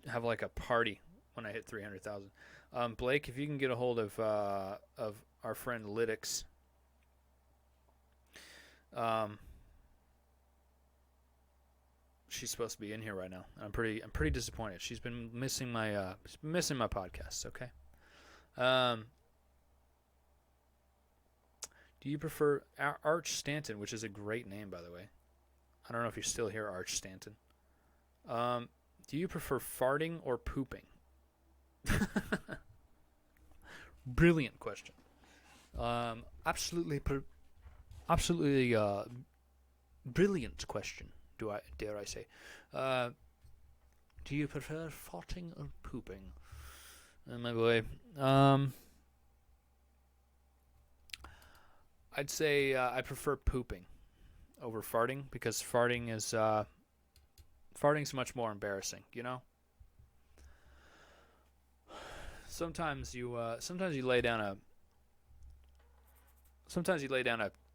have like a party when I hit 300,000. Blake, if you can get a hold of our friend Lytics, she's supposed to be in here right now. I'm pretty disappointed. She's been missing my podcasts. Okay. Do you prefer Arch Stanton, which is a great name, by the way? I don't know if you're still here, Arch Stanton. Do you prefer farting or pooping? Brilliant question. Absolutely brilliant question. Dare I say? Do you prefer farting or pooping? My boy. I'd say I prefer pooping over farting, because farting's much more embarrassing, Sometimes you lay down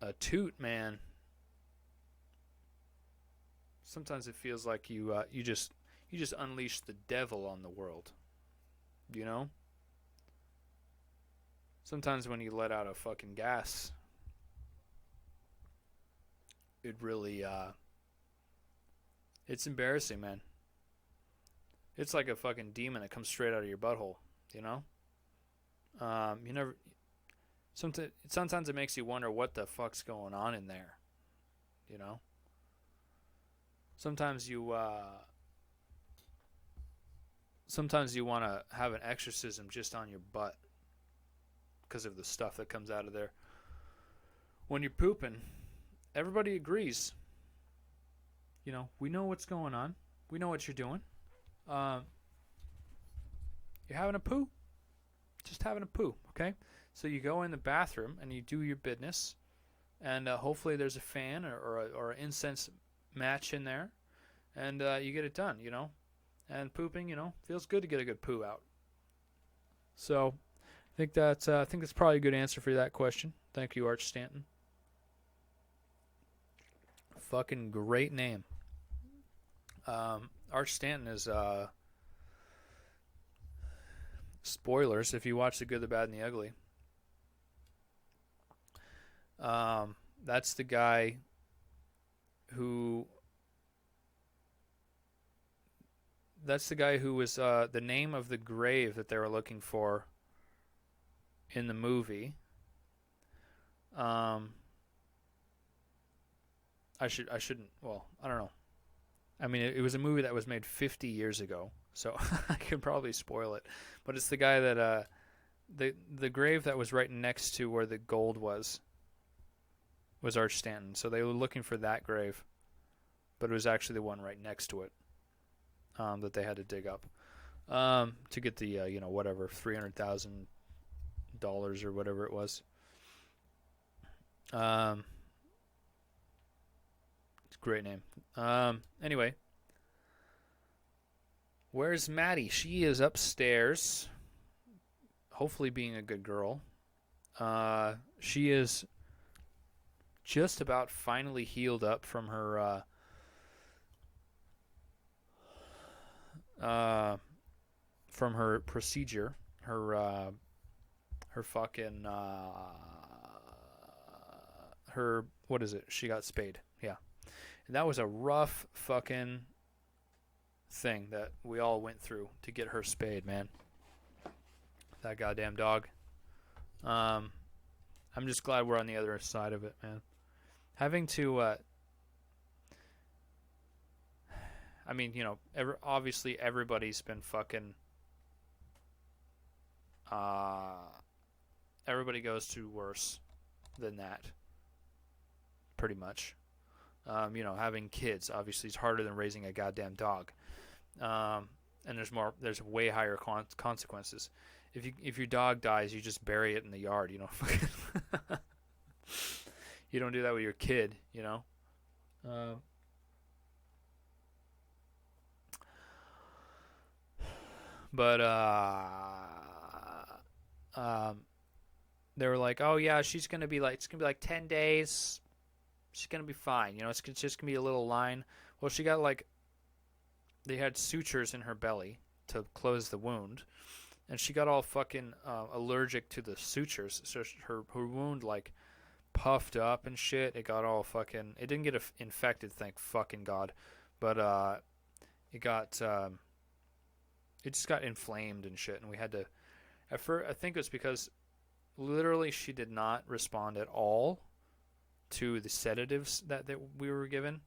a toot, man. Sometimes it feels like you just unleash the devil on the world, Sometimes when you let out a fucking gas, it really it's embarrassing, man. It's like a fucking demon that comes straight out of your butthole, Sometimes it makes you wonder what the fuck's going on in there, Sometimes you want to have an exorcism just on your butt because of the stuff that comes out of there. When you're pooping, everybody agrees. We know what's going on. We know what you're doing. You're having a poo. Just having a poo, okay? So you go in the bathroom and you do your business, and hopefully there's a fan or an incense match in there, and you get it done, And pooping, feels good to get a good poo out. So I think that's probably a good answer for that question. Thank you, Arch Stanton. Fucking great name. Arch Stanton is spoilers if you watch The Good, the Bad, and the Ugly. That's the guy who was the name of the grave that they were looking for in the movie. I shouldn't. Well, I don't know. I mean, it was a movie that was made 50 years ago, so I could probably spoil it. But it's the guy that the grave that was right next to where the gold was Arch Stanton. So they were looking for that grave, but it was actually the one right next to it that they had to dig up to get the whatever $300,000 or whatever it was. It's a great name. Anyway, where's Maddie? She is upstairs, hopefully being a good girl. She is just about finally healed up from her procedure, her fucking her, what is it? She got spayed. Yeah. And that was a rough fucking thing that we all went through to get her spayed, man. That goddamn dog. I'm just glad we're on the other side of it, man. Having to I mean, obviously everybody's been fucking everybody goes through worse than that. Pretty much. Having kids obviously is harder than raising a goddamn dog. And there's way higher consequences. If your dog dies, you just bury it in the yard, You don't do that with your kid, But they were like, oh yeah, it's gonna be like 10 days. She's gonna be fine. It's just gonna be a little line. Well, she got they had sutures in her belly to close the wound, and she got all fucking allergic to the sutures. So her wound puffed up and shit. It got all fucking. It didn't get infected, thank fucking God, but it got. It just got inflamed and shit, and we had to. At first, I think it was because literally she did not respond at all to the sedatives that we were given.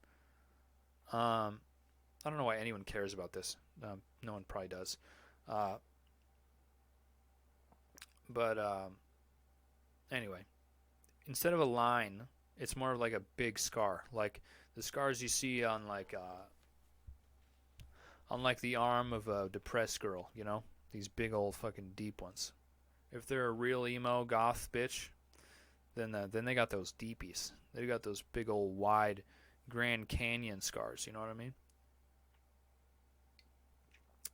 I don't know why anyone cares about this. No one probably does. But anyway, instead of a line, it's more of like a big scar, like the scars you see on the arm of a depressed girl. These big old fucking deep ones. If they're a real emo goth bitch, then they got those deepies. They got those big old wide Grand Canyon scars. You know what I mean?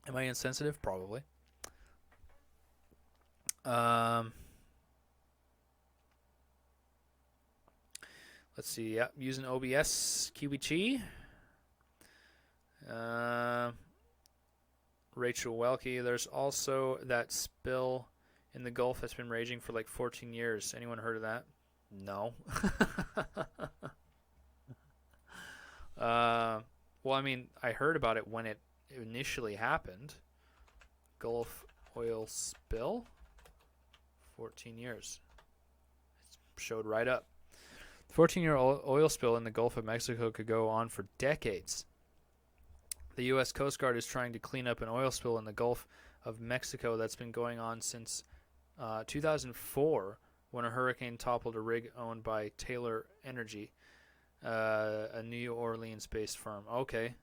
Am I insensitive? Probably. Let's see. Yeah, using OBS, Kiwi Chi. Rachel Welke. There's also that spill in the Gulf that's been raging for 14 years. Anyone heard of that? No. Well, I mean, I heard about it when it initially happened. Gulf oil spill. 14 years. It showed right up. 14-year oil spill in the Gulf of Mexico could go on for decades. The U.S. Coast Guard is trying to clean up an oil spill in the Gulf of Mexico that's been going on since 2004, when a hurricane toppled a rig owned by Taylor Energy, a New Orleans-based firm. Okay.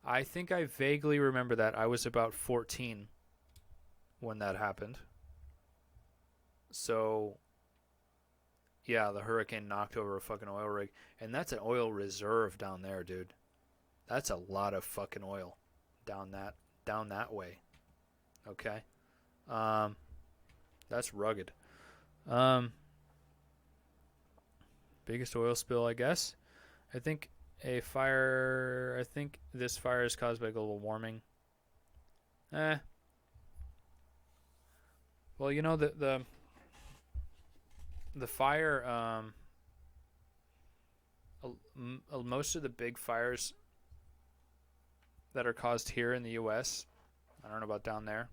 I think I vaguely remember that. I was about 14 when that happened. So, yeah, the hurricane knocked over a fucking oil rig. And that's an oil reserve down there, dude. That's a lot of fucking oil down that way. Okay? That's rugged. Biggest oil spill, I guess. I think this fire is caused by global warming. Well, the fire, most of the big fires that are caused here in the U.S., I don't know about down there,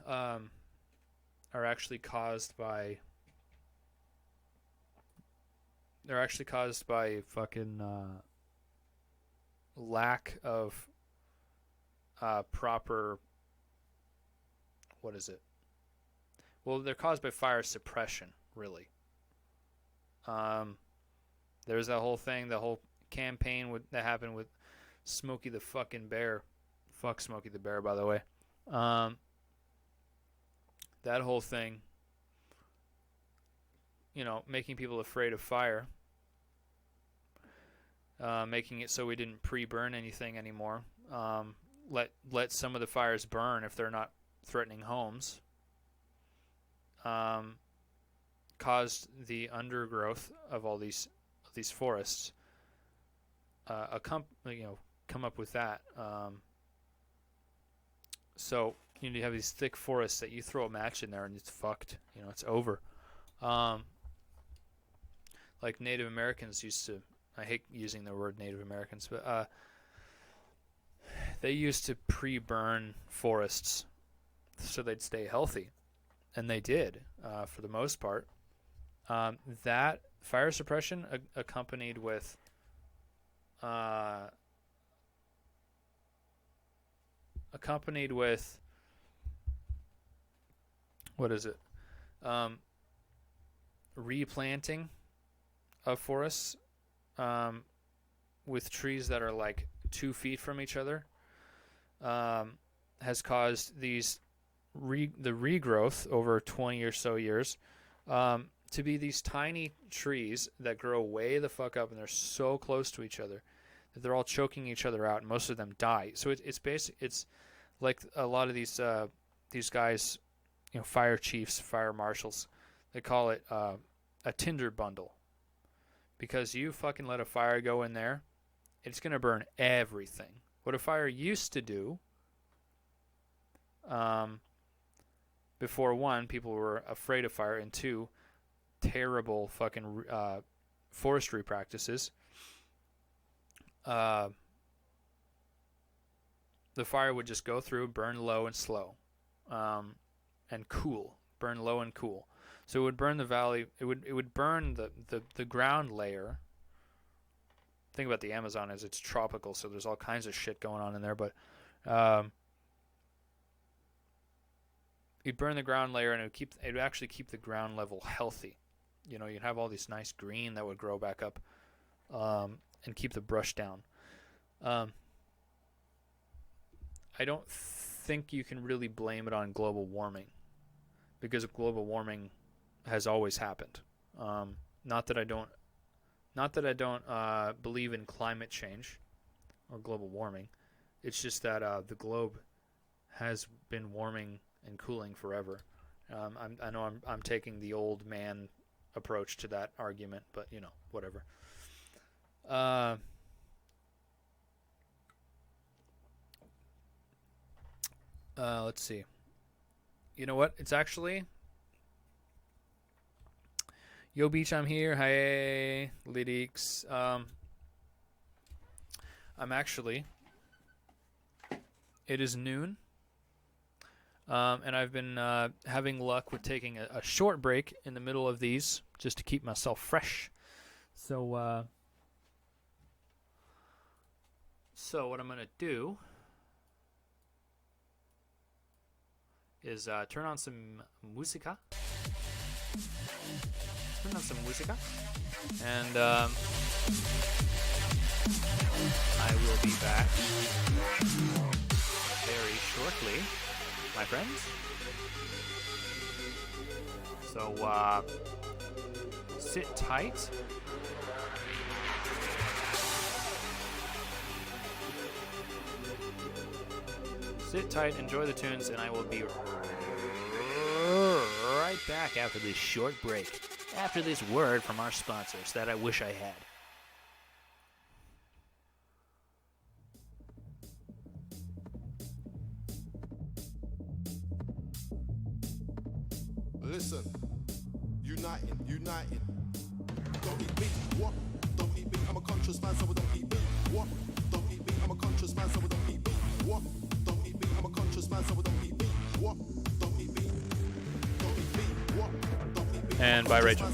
are actually caused by They're actually caused by fucking lack of proper. What is it? Well, they're caused by fire suppression, really. There's that whole thing, the whole campaign that happened with Smokey the fucking Bear. Fuck Smokey the Bear, by the way. That whole thing, you know, making people afraid of fire, making it so we didn't pre-burn anything anymore. Let some of the fires burn if they're not threatening homes. Caused the undergrowth of all these forests. Come up with that. So you have these thick forests that you throw a match in there and it's fucked. You know, it's over. Like Native Americans used to. I hate using the word Native Americans, but they used to pre-burn forests so they'd stay healthy, and they did for the most part. That fire suppression accompanied with what is it? Replanting of forests with trees that are like 2 feet from each other has caused the regrowth over 20 or so years to be these tiny trees that grow way the fuck up, and they're so close to each other that they're all choking each other out, and most of them die. So it's like a lot of these guys, you know, fire chiefs, fire marshals, they call it a tinder bundle, because you fucking let a fire go in there, it's gonna burn everything. What a fire used to do, before one, people were afraid of fire, and two, terrible fucking forestry practices. The fire would just go through, burn low and slow, and cool. Burn low and cool. So it would burn the valley. It would burn the ground layer. Think about the Amazon as it's tropical, so there's all kinds of shit going on in there. But you'd burn the ground layer, and it would actually keep the ground level healthy. You know, you'd have all this nice green that would grow back up, and keep the brush down. I don't think you can really blame it on global warming, because global warming has always happened. Not that I don't believe in climate change or global warming. It's just that the globe has been warming and cooling forever. I know I'm taking the old man approach to that argument, but you know, whatever. Let's see. You know what? It's actually Yo Beach, I'm here. Hey, Lidix. I'm actually. It is noon. And I've been having luck with taking a short break in the middle of these just to keep myself fresh. So what I'm going to do is turn on some musica. And I will be back very shortly, my friends. So sit tight. Sit tight, enjoy the tunes, and I will be right back after this short break. After this word from our sponsors that I wish I had. Listen, united. Don't eat me, what? Don't eat me, I'm a conscious man, so don't eat me. What? Don't eat me, I'm a conscious man, so don't eat me. What? Don't eat me, I'm a conscious man, so don't eat me. What? Don't eat me. Don't eat me. What? Don't eat me. And by Rachel.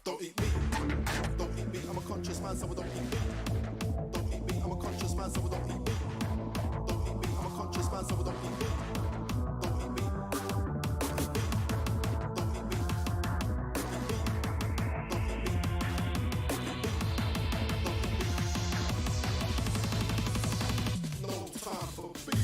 Don't eat me. Don't eat me. I'm a conscious man, so don't eat me. Don't eat me. I'm a conscious man, so don't eat me. Don't eat me. I'm a conscious man, so don't eat me. Don't eat me. Don't eat me. Don't eat me. Don't eat me. Don't eat me. No time for beef.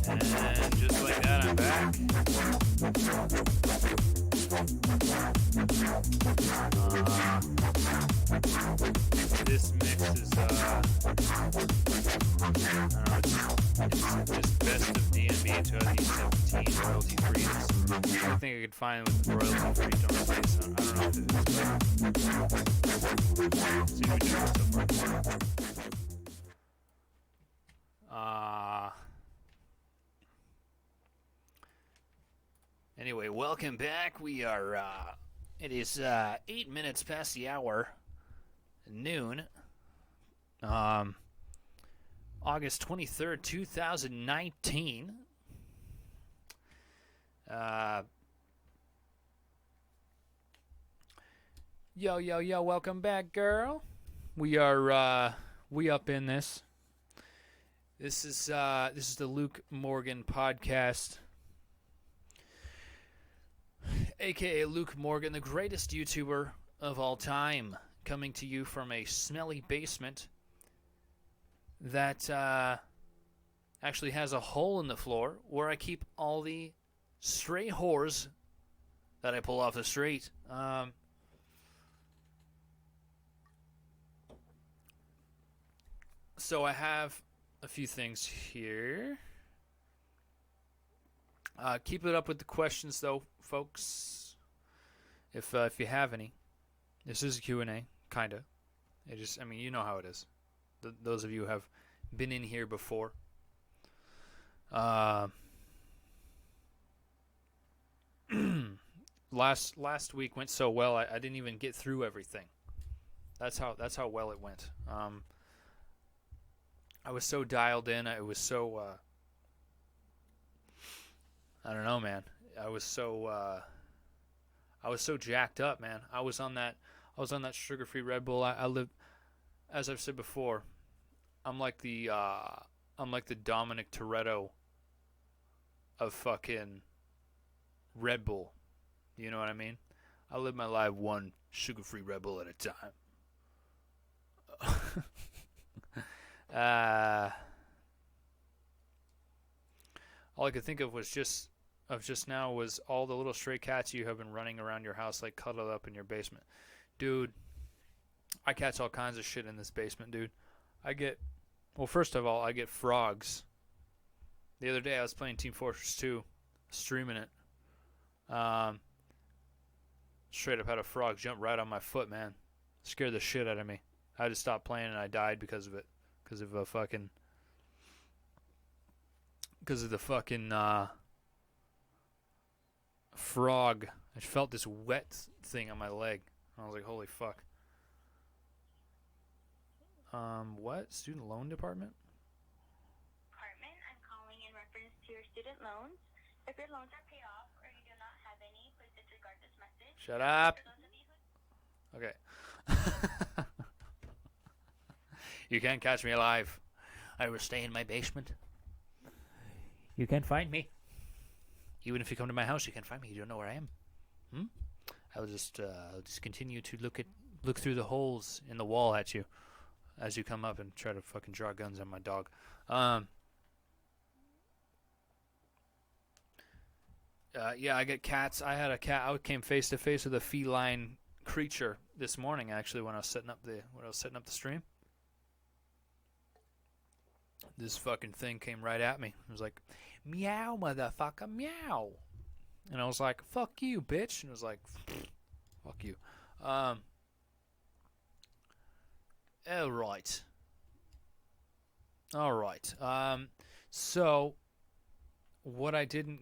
And just like that, I'm back. This mix is, I don't know, it's just best of D&B 2017 royalty free. It's the only thing I could find with royalty free drum and bass. I don't know if it is, but see if we do it so far. Anyway, welcome back. We are, it is 8 minutes past the hour, noon, August 23rd, 2019. Yo, welcome back, girl. We are, we up in this. This is the Luke Morgan podcast, aka Luke Morgan, the greatest YouTuber of all time, coming to you from a smelly basement that actually has a hole in the floor where I keep all the stray whores that I pull off the street. So I have a few things here. Keep it up with the questions, though, folks. If you have any, this is a Q&A, kinda. I mean, you know how it is. Those of you who have been in here before. Last week went so well, I didn't even get through everything. That's how well it went. I was so dialed in. I was so I don't know, man. I was so jacked up, man. I was on that sugar-free Red Bull. I live, as I've said before, I'm like the Dominic Toretto of fucking Red Bull. You know what I mean? I live my life one sugar-free Red Bull at a time. All I could think of was just now was all the little stray cats you have been running around your house like cuddled up in your basement. Dude, I catch all kinds of shit in this basement, dude. Well, first of all, I get frogs. The other day I was playing Team Fortress 2, streaming it. Straight up had a frog jump right on my foot, man. Scared the shit out of me. I had to stop playing and I died because of it. Because of the fucking frog. I felt this wet thing on my leg. I was like, holy fuck. What? Student loan department? I'm calling in reference to your student loans. If your loans are paid off or you do not have any, please disregard this message. Shut up. Okay. You can't catch me alive. I will stay in my basement. You can't find me. Even if you come to my house, you can't find me. You don't know where I am. I'll just continue to look through the holes in the wall at you as you come up and try to fucking draw guns on my dog. Yeah, I get cats. I had a cat. I came face to face with a feline creature this morning. Actually, when I was setting up the stream, this fucking thing came right at me. It was like, "Meow, motherfucker, meow," and I was like, "Fuck you, bitch," and it was like, "Fuck you." All right. So what I didn't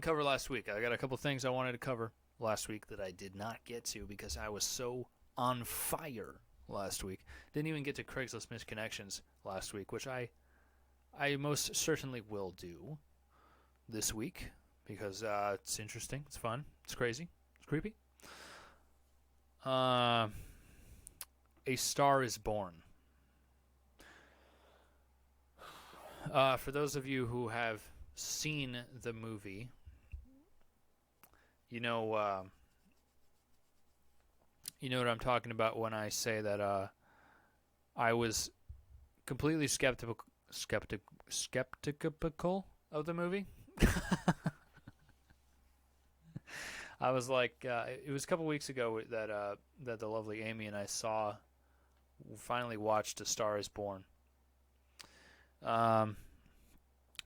cover last week. I got a couple things I wanted to cover last week that I did not get to because I was so on fire last week. Didn't even get to Craigslist misconnections last week, which I most certainly will do this week because it's interesting, it's fun, it's crazy, it's creepy. A Star is Born. For those of you who have seen the movie, you know what I'm talking about when I say that I was completely skeptical of the movie. I was like, it was a couple weeks ago that the lovely Amy and I finally watched A Star is Born. I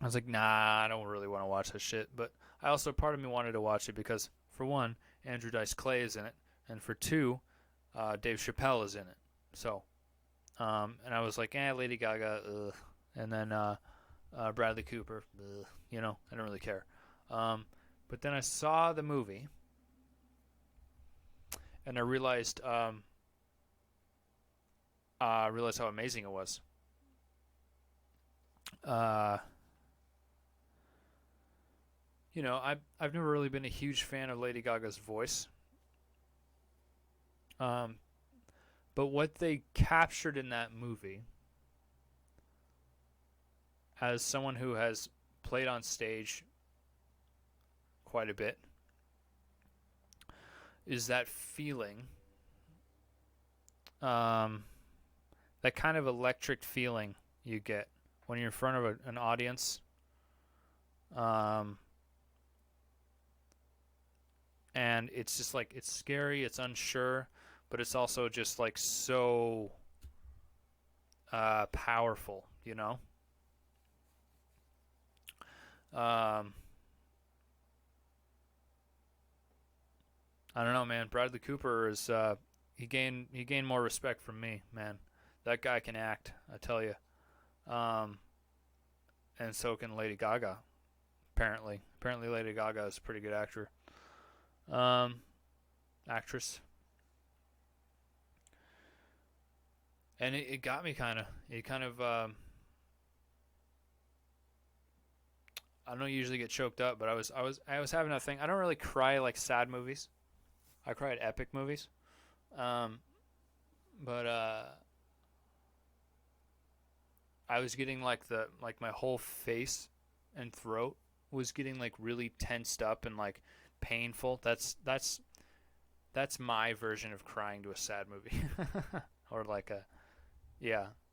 was like, nah, I don't really want to watch this shit. But part of me wanted to watch it because, for one, Andrew Dice Clay is in it, and for two, Dave Chappelle is in it. So, and I was like, Lady Gaga, ugh. And then Bradley Cooper, ugh. I don't really care. But then I saw the movie, and I realized how amazing it was. I've never really been a huge fan of Lady Gaga's voice. But what they captured in that movie, as someone who has played on stage quite a bit, is that feeling, that kind of electric feeling you get when you're in front of an audience, and it's just like, it's scary, it's unsure, but it's also just like so powerful, I don't know, man. Bradley Cooper is he gained more respect from me, man. That guy can act, I tell you. And so can Lady Gaga. Apparently Lady Gaga is a pretty good actress. And it got me kind of. I don't usually get choked up, but I was having that thing. I don't really cry like sad movies. I cry at epic movies. But I was getting like my whole face and throat was getting like really tensed up and like painful. That's my version of crying to a sad movie. Or like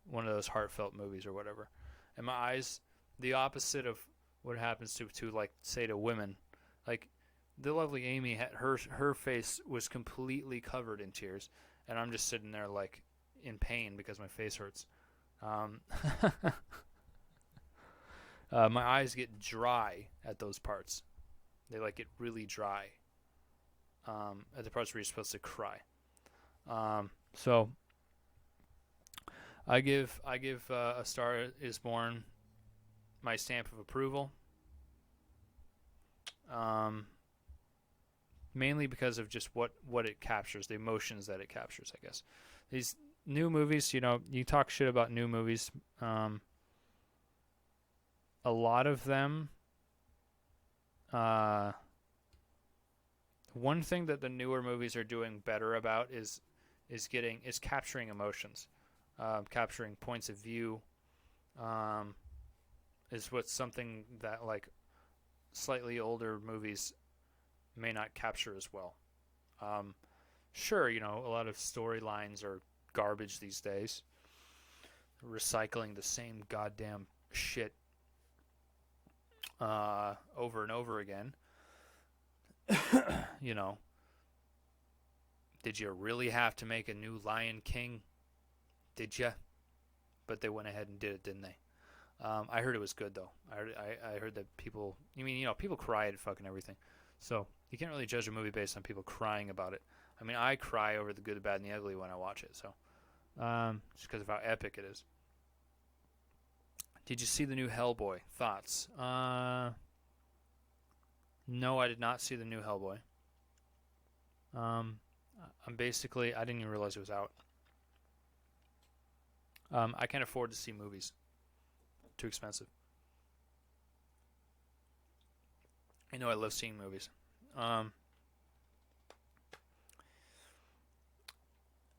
one of those heartfelt movies or whatever. And my eyes, the opposite of what happens to like, say, to women, like the lovely Amy had her face was completely covered in tears, and I'm just sitting there like in pain because my face hurts. Um, my eyes get dry at those parts. They like get really dry at the parts where you're supposed to cry. So I give A Star Is Born my stamp of approval. Mainly because of just what it captures, the emotions that it captures, I guess. These new movies, you talk shit about new movies. A lot of them, one thing that the newer movies are doing better about is capturing emotions, capturing points of view, is what's something that like slightly older movies may not capture as well. Sure, a lot of storylines are garbage these days. Recycling the same goddamn shit over and over again. Did you really have to make a new Lion King? Did you? But they went ahead and did it, didn't they? I heard it was good though. I heard that people. People cry at fucking everything, so you can't really judge a movie based on people crying about it. I mean, I cry over The Good, the Bad, and the Ugly when I watch it, so just because of how epic it is. Did you see the new Hellboy? Thoughts? No, I did not see the new Hellboy. I didn't even realize it was out. I can't afford to see movies. Too expensive. I know I love seeing movies.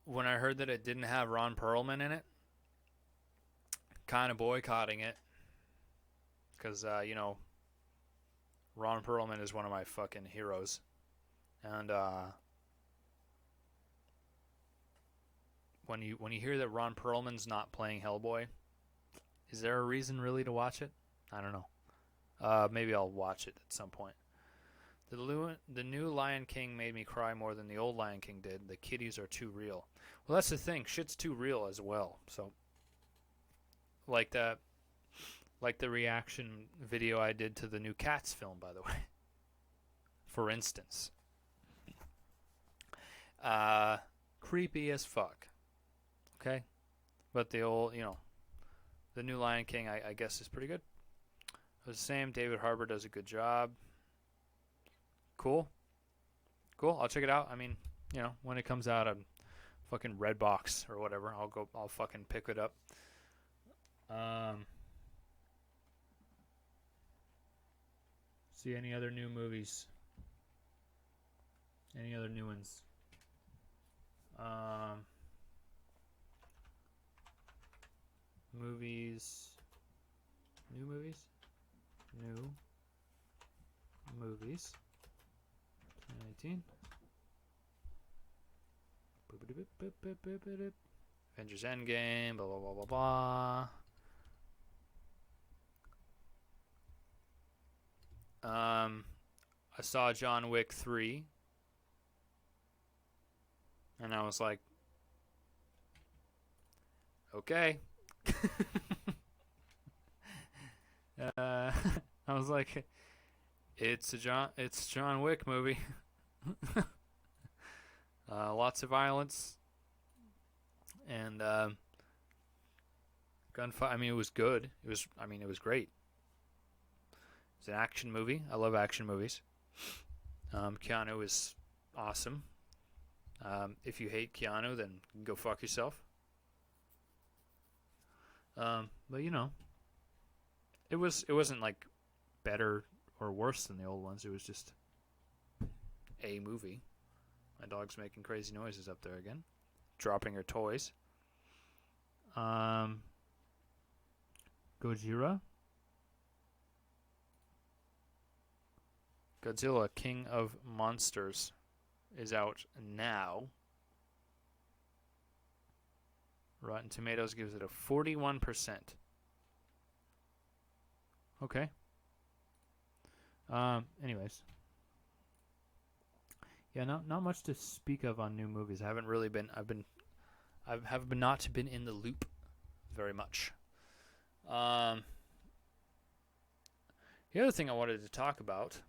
When I heard that it didn't have Ron Perlman in it, kind of boycotting it. Because, Ron Perlman is one of my fucking heroes. And, when you hear that Ron Perlman's not playing Hellboy, is there a reason really to watch it? I don't know. Maybe I'll watch it at some point. The new Lion King made me cry more than the old Lion King did. The kitties are too real. Well, that's the thing. Shit's too real as well. So, like the reaction video I did to the new Cats film, by the way. For instance. Creepy as fuck. Okay? But the old, the new Lion King, I guess, is pretty good. It was the same. David Harbour does a good job. Cool. I'll check it out. I mean, when it comes out on fucking Redbox or whatever, I'll fucking pick it up. See any other new movies? Any other new ones? Movies. New movies? New movies. 2019. Avengers Endgame, blah, blah, blah, blah, blah. I saw John Wick 3. And I was like, okay. I was like, it's John Wick movie. Lots of violence and gunfight. I mean, it was good. It was great. It's an action movie. I love action movies. Keanu is awesome. If you hate Keanu, then go fuck yourself. But it wasn't like better or worse than the old ones. It was just a movie. My dog's making crazy noises up there again, dropping her toys. Gojira. Godzilla, King of Monsters is out now. Rotten Tomatoes gives it a 41%. Okay. Anyways. Yeah, not much to speak of on new movies. I haven't really been. I have been not been in the loop very much. The other thing I wanted to talk about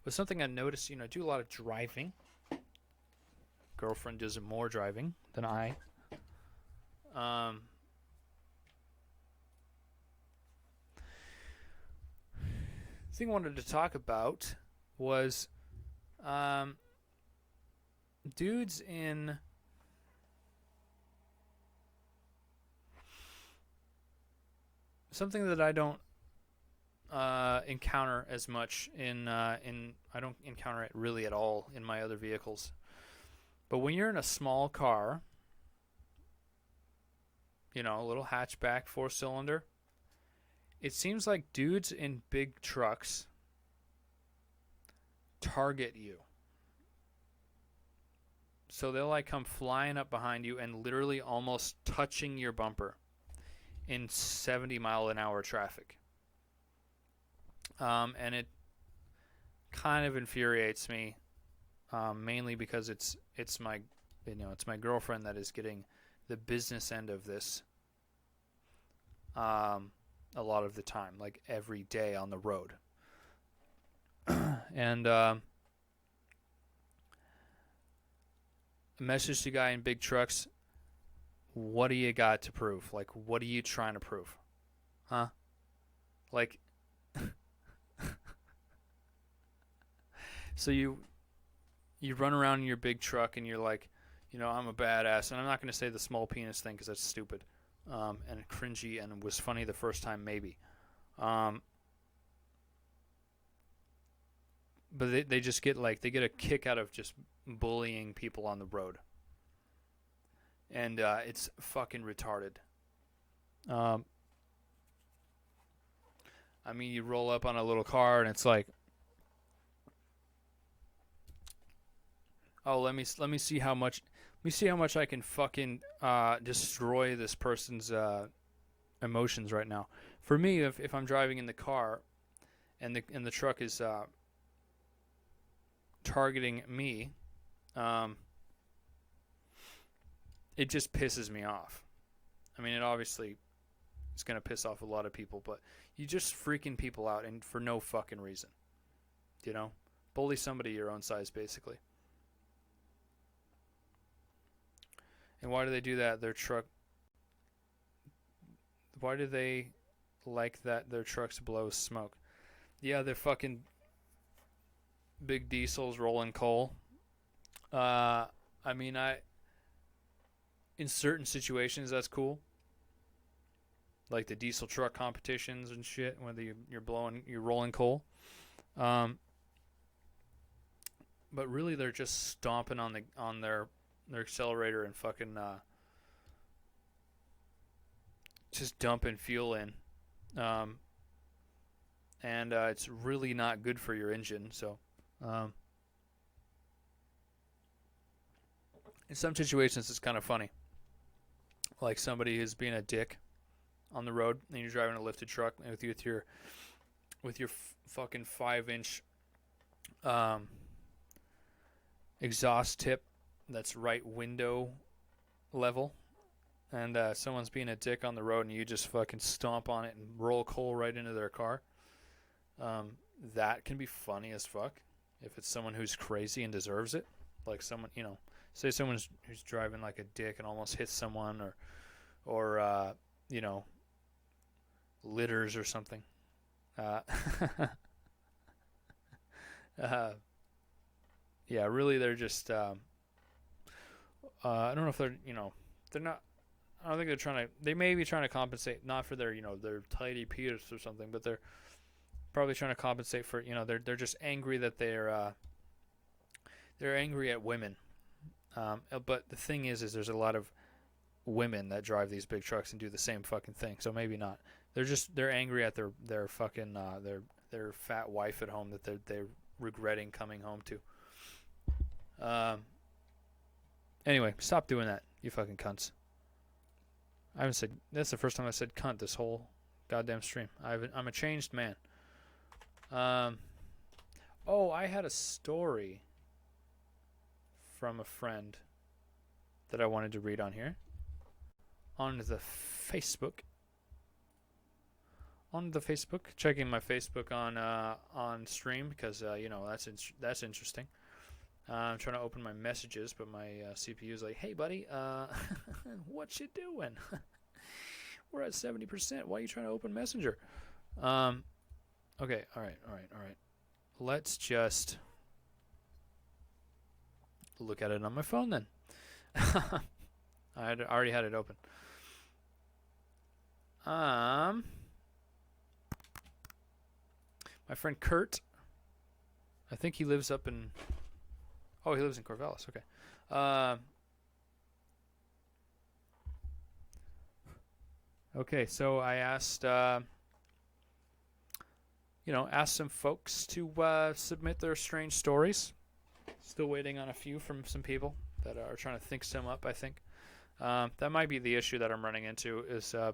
was something I noticed. I do a lot of driving. Girlfriend does more driving than I. The thing I wanted to talk about was dudes in something that I don't encounter as much in I don't encounter it really at all in my other vehicles. But when you're in a small car, a little hatchback 4-cylinder, it seems like dudes in big trucks target you. So they'll like come flying up behind you and literally almost touching your bumper in 70-mile-an-hour traffic. And it kind of infuriates me, mainly because it's my it's my girlfriend that is getting the business end of this. A lot of the time, like every day on the road. And a message to guy in big trucks: what do you got to prove? Like, what are you trying to prove? Huh? Like, so you run around in your big truck and you're like, I'm a badass. And I'm not going to say the small penis thing because that's stupid and cringy and was funny the first time maybe. But they just get they get a kick out of just bullying people on the road. And it's fucking retarded. I mean, you roll up on a little car and it's like, oh, let me see how much I can fucking destroy this person's emotions right now. For me, if I'm driving in the car and the truck is targeting me, it just pisses me off. I mean, it obviously is going to piss off a lot of people, but you just freaking people out and for no fucking reason. Bully somebody your own size, basically. And why do they do that? Their truck. Why do they like that their trucks blow smoke? Yeah, they're fucking big diesels rolling coal. I mean, in certain situations that's cool. Like the diesel truck competitions and shit, whether you're rolling coal. But really, they're just stomping on their accelerator and fucking just dumping fuel in. And it's really not good for your engine. So, in some situations, it's kind of funny. Like somebody who's being a dick on the road, and you're driving a lifted truck with your fucking 5-inch exhaust tip that's right window level, and someone's being a dick on the road, and you just fucking stomp on it and roll coal right into their car. That can be funny as fuck if it's someone who's crazy and deserves it. Like someone, say someone who's driving like a dick and almost hits someone, or litters or something. Yeah, really, they're just. I don't know if they're not. I don't think they're trying to. They may be trying to compensate, not for their their tidy penis or something, but they're probably trying to compensate for they're just angry that they're angry at women. But the thing is there's a lot of women that drive these big trucks and do the same fucking thing. So maybe not. They're angry at their fucking their fat wife at home that they're regretting coming home to. Anyway, stop doing that, you fucking cunts. That's the first time I said cunt this whole goddamn stream. I'm a changed man. Oh, I had a story from a friend that I wanted to read on here. On the Facebook. On the Facebook. Checking my Facebook on stream because, that's interesting. I'm trying to open my messages, but my CPU is like, hey, buddy, what you doing? We're at 70%. Why are you trying to open Messenger? Okay, all right. Let's just look at it on my phone then. I already had it open. My friend Kurt, I think he lives up in... Oh, he lives in Corvallis. Okay. Okay, so I asked, asked some folks to submit their strange stories. Still waiting on a few from some people that are trying to think some up, I think. That might be the issue that I'm running into is, I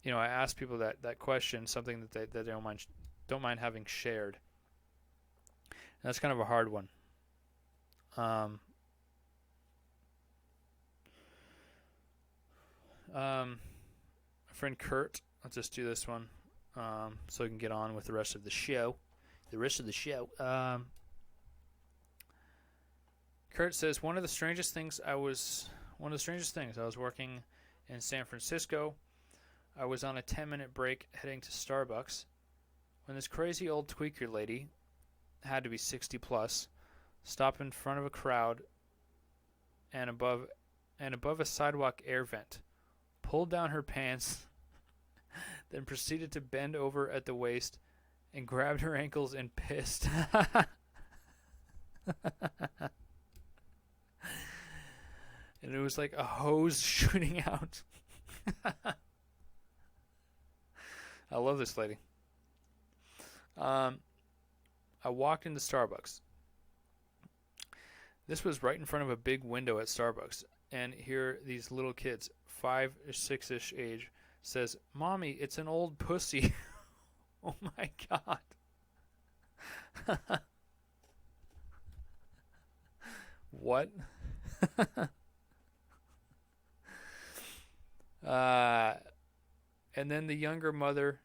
ask people that question, something that they don't mind having shared. And that's kind of a hard one. My friend Kurt, let's just do this one so we can get on with the rest of the show. Kurt says one of the strangest things I was working in San Francisco. I was on a 10-minute break heading to Starbucks when this crazy old tweaker lady, had to be 60 plus, stopped in front of a crowd and above a sidewalk air vent, pulled down her pants, then proceeded to bend over at the waist and grabbed her ankles and pissed. And it was like a hose shooting out. I love this lady. I walked into Starbucks. This was right in front of a big window at Starbucks. And here these little kids, 5 or 6-ish age, says, "Mommy, it's an old pussy." Oh my God. What? And then the younger mother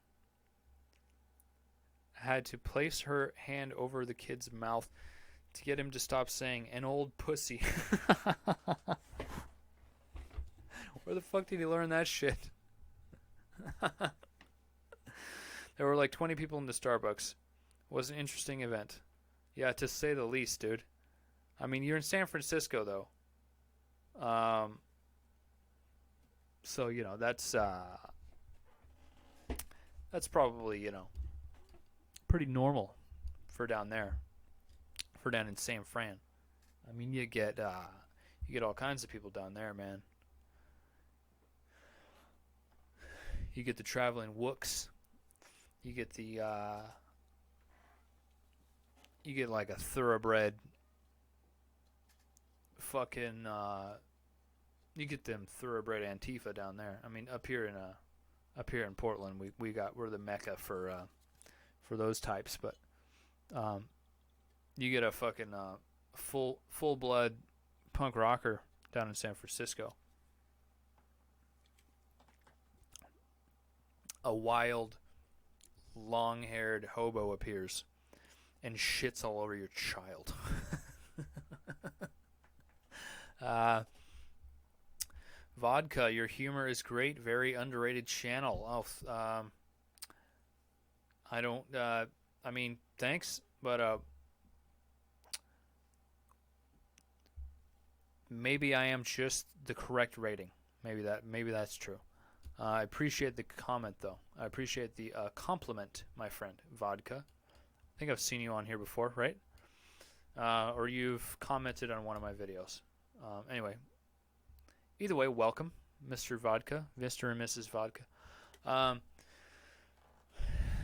had to place her hand over the kid's mouth to get him to stop saying "an old pussy." Where the fuck did he learn that shit? There were like 20 people in the Starbucks. It was an interesting event. Yeah, to say the least, dude. I mean, you're in San Francisco, though. So, that's probably, pretty normal for down there. For down in San Fran. I mean, you get all kinds of people down there, man. You get the traveling wooks. You get you get like a thoroughbred fucking you get them thoroughbred Antifa down there. I mean, up here in Portland, we're the mecca for those types, but you get a fucking full blood punk rocker down in San Francisco. A wild, long-haired hobo appears and shits all over your child. Vodka, your humor is great. Very underrated channel. I don't. I mean, thanks, but maybe I am just the correct rating. Maybe that's true. I appreciate the comment, though. I appreciate the compliment, my friend, Vodka. I think I've seen you on here before, right? Or you've commented on one of my videos. Anyway, either way, welcome, Mr. Vodka, Mr. and Mrs. Vodka.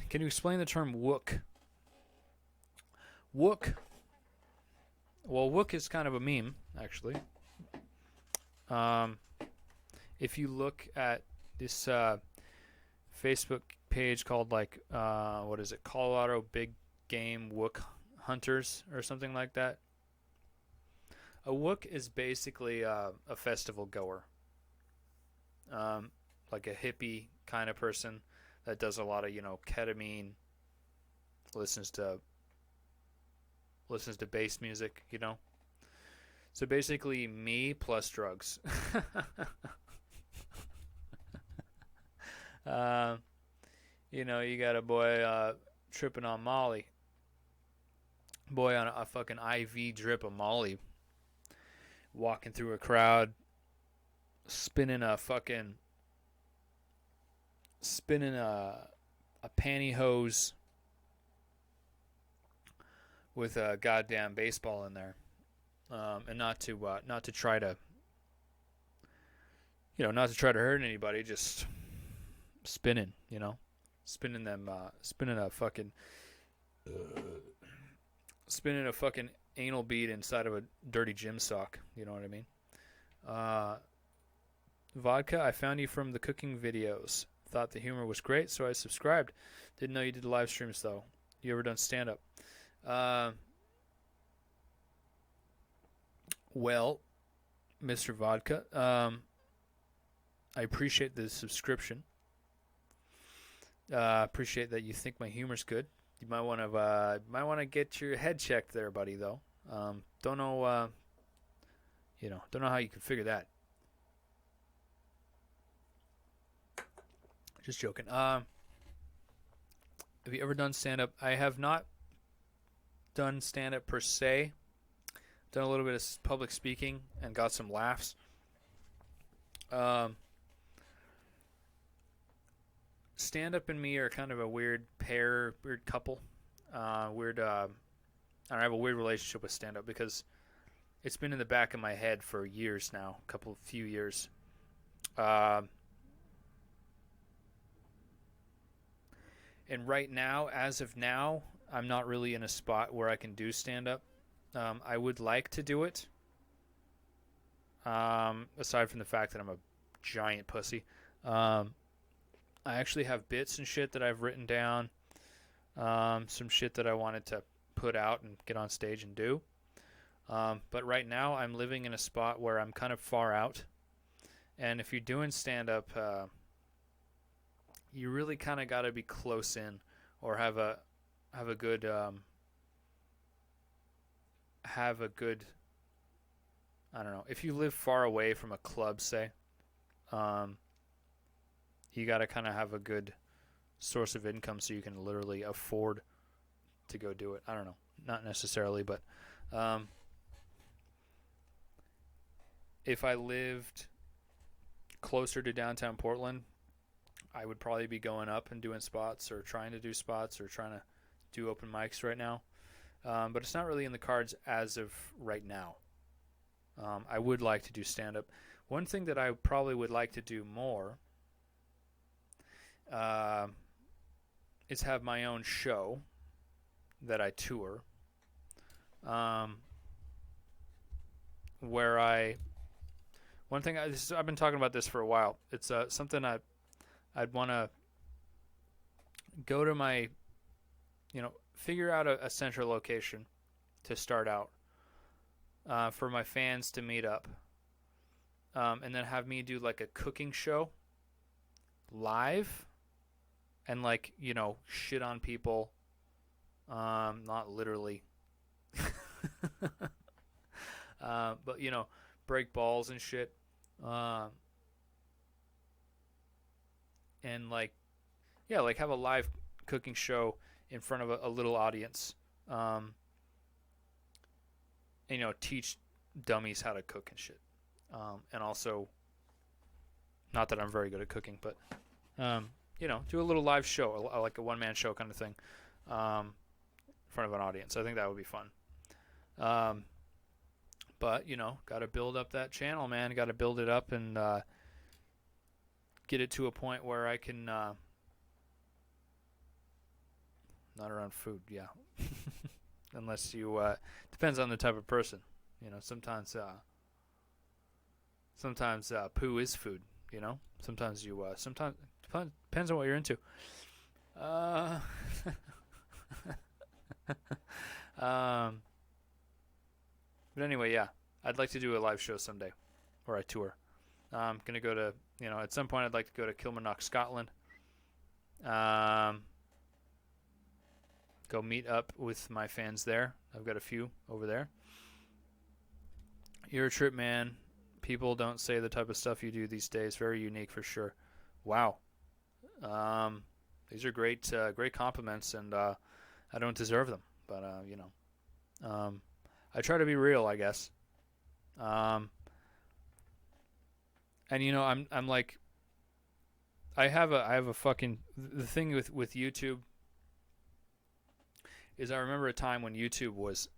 Can you explain the term wook? Wook. Well, wook is kind of a meme, actually. If you look at this Facebook page called what is it? Colorado Big Game Wook hunters or something like that. A wook is basically a festival goer, like a hippie kind of person that does a lot of ketamine, listens to bass music, So basically, me plus drugs. You got a boy tripping on Molly. Boy on a fucking IV drip of Molly. Walking through a crowd. Spinning a pantyhose with a goddamn baseball in there. And not to try to hurt anybody, just spinning, spinning a fucking anal bead inside of a dirty gym sock. You know what I mean? Vodka, I found you from the cooking videos. Thought the humor was great, so I subscribed. Didn't know you did live streams though. You ever done stand up? Well, Mr. Vodka, I appreciate the subscription. Appreciate that you think my humor's good. You might want to get your head checked there, buddy. Though, don't know how you can figure that. Just joking. Have you ever done stand up? I have not done stand up per se. Done a little bit of public speaking and got some laughs. Stand up and me are kind of a weird couple. I have a weird relationship with stand up because it's been in the back of my head for years now, few years. And right now, as of now, I'm not really in a spot where I can do stand up. I would like to do it. Aside from the fact that I'm a giant pussy. I actually have bits and shit that I've written down. Some shit that I wanted to put out and get on stage and do. But right now I'm living in a spot where I'm kind of far out. And if you're doing stand-up, you really kind of got to be close in or have a good I don't know. If you live far away from a club, say, you got to kind of have a good source of income so you can literally afford to go do it. I don't know. Not necessarily, but if I lived closer to downtown Portland, I would probably be going up and doing spots or trying to do spots or trying to do open mics right now. But it's not really in the cards as of right now. I would like to do stand-up. One thing that I probably would like to do more is have my own show that I tour, where I've been talking about this for a while. It's something I'd want to go to my, figure out a central location to start out, for my fans to meet up, and then have me do like a cooking show live and shit on people, not literally, but break balls and shit, and have a live cooking show in front of a little audience, and teach dummies how to cook and shit, and also, not that I'm very good at cooking, but do a little live show, like a one-man show kind of thing, in front of an audience. I think that would be fun. But got to build up that channel, man. Got to build it up and get it to a point where I can not around food, yeah. Unless you depends on the type of person. Sometimes poo is food, Sometimes depends on what you're into. But anyway, yeah, I'd like to do a live show someday, where I tour. I'm gonna go to, at some point I'd like to go to Kilmarnock, Scotland. Go meet up with my fans there. I've got a few over there. You're a trip, man. People don't say the type of stuff you do these days. Very unique for sure. Wow. These are great, great compliments, and I don't deserve them. But I try to be real, I guess. And I'm like, I have a fucking, the thing with YouTube is I remember a time when YouTube was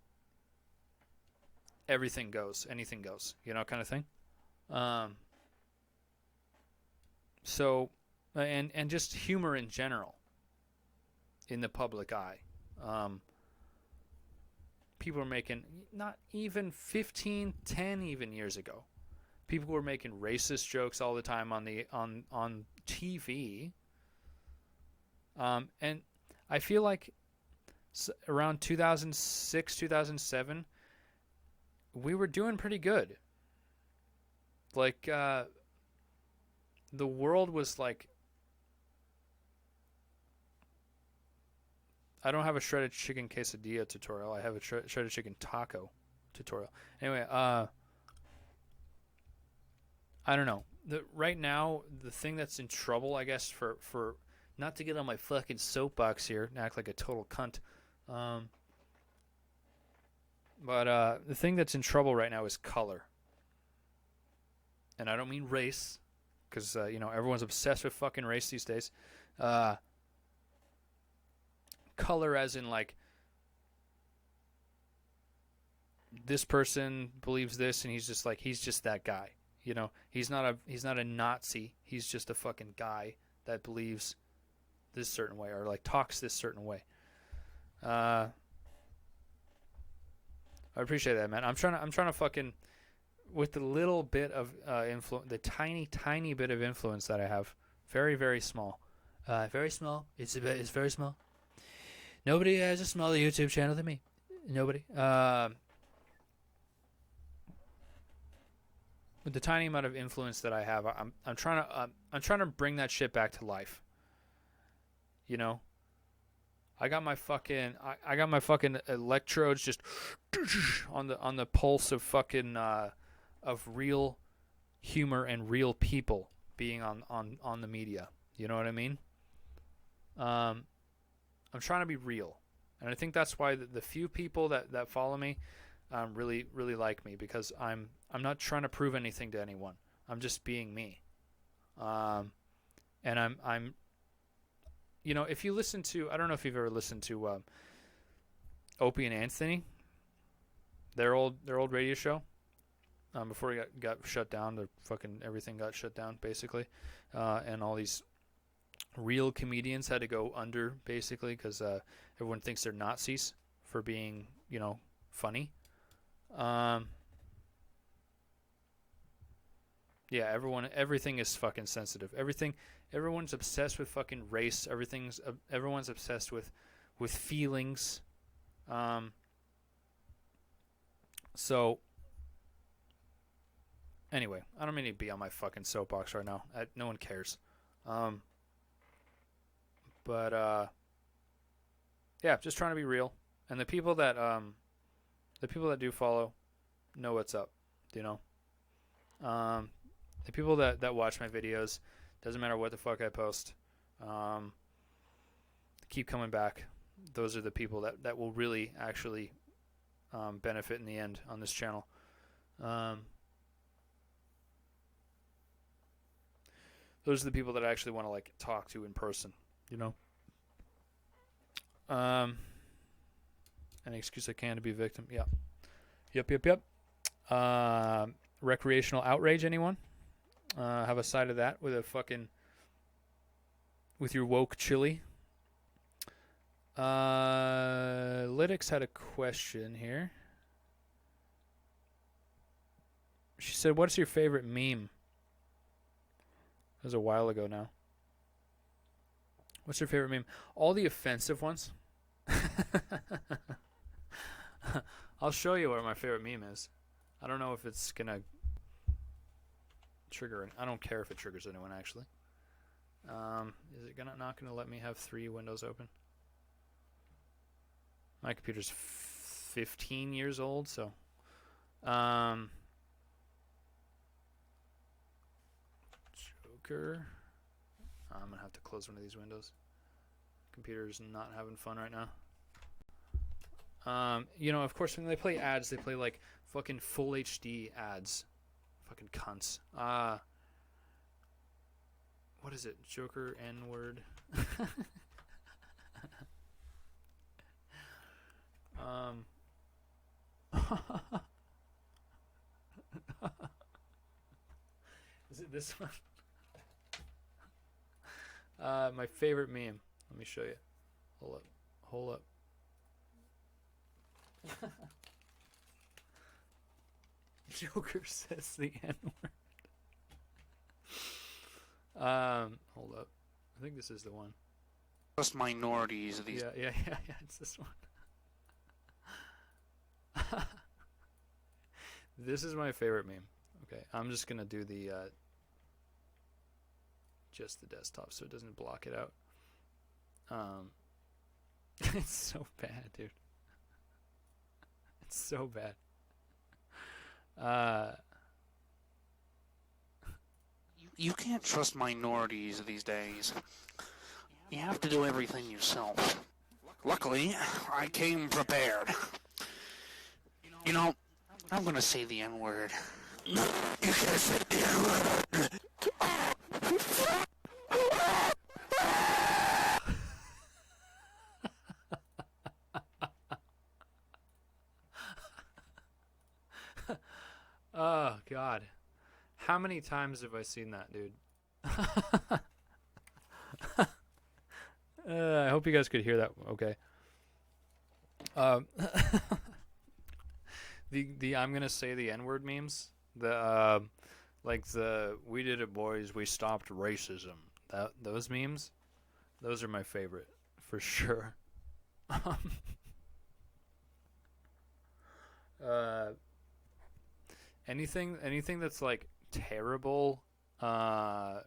everything goes, anything goes, kind of thing. So, and just humor in general in the public eye. People are making, not even 15, 10 even years ago, people were making racist jokes all the time on TV. And I feel like around 2006, 2007, we were doing pretty good. Like, the world was like, I don't have a shredded chicken quesadilla tutorial. I have a shredded chicken taco tutorial. Anyway, I don't know. Right now, the thing that's in trouble, I guess, for not to get on my fucking soapbox here and act like a total cunt, but the thing that's in trouble right now is color. And I don't mean race, because, everyone's obsessed with fucking race these days. Color as in, like, this person believes this, and he's just that guy. He's not a Nazi. He's just a fucking guy that believes this certain way, or like talks this certain way. I appreciate that, man. I'm trying to fucking, with the little bit of influence, the tiny bit of influence that I have, very, very small, very small. It's very small. Nobody has a smaller YouTube channel than me. Nobody. With the tiny amount of influence that I have, I'm trying to bring that shit back to life. I got my fucking electrodes just on the pulse of fucking of real humor and real people being on the media. You know what I mean? I'm trying to be real, and I think that's why the few people that follow me really, really like me, because I'm not trying to prove anything to anyone. I'm just being me. And I'm if you listen to, I don't know if you've ever listened to Opie and Anthony, their old radio show, before it got shut down. The fucking everything got shut down basically, and all these real comedians had to go under basically because everyone thinks they're Nazis for being funny. Yeah, everything is fucking sensitive. Everyone's obsessed with fucking race. Everyone's obsessed with feelings. So anyway, I don't mean to be on my fucking soapbox right now. No one cares. But yeah, just trying to be real. And the people that do follow know what's up, the people that watch my videos, doesn't matter what the fuck I post, keep coming back. Those are the people that will really actually benefit in the end on this channel. Those are the people that I actually want to like talk to in person, Any excuse I can to be a victim. Yeah. Yep. Recreational outrage, anyone? Have a side of that with your woke chili. Lytics had a question here. She said, "What's your favorite meme?" That was a while ago now. What's your favorite meme? All the offensive ones. I'll show you what my favorite meme is. I don't know if it's gonna trigger. I don't care if it triggers anyone actually. Is it not gonna let me have 3 windows open? My computer's 15 years old, so Joker. I'm gonna have to close one of these windows. Computer's not having fun right now. You know, of course, when they play ads, they play like fucking full HD ads. Fucking cunts. What is it? Joker N-word. Is it this one? My favorite meme. Let me show you. Hold up. Joker says the N-word. Hold up. I think this is the one. Just minorities. These. Yeah. It's this one. This is my favorite meme. Okay, I'm just gonna do the just the desktop so it doesn't block it out. It's so bad, dude. It's so bad. You can't trust minorities these days. You have to do everything yourself. Luckily, I came prepared. You know, I'm gonna say the N-word. You can't say the N-word. Oh, God. How many times have I seen that, dude? I hope you guys could hear that okay. The I'm gonna say the N-word memes. Like the "we did it, boys, we stopped racism." Those memes, those are my favorite for sure. Anything that's like terrible audio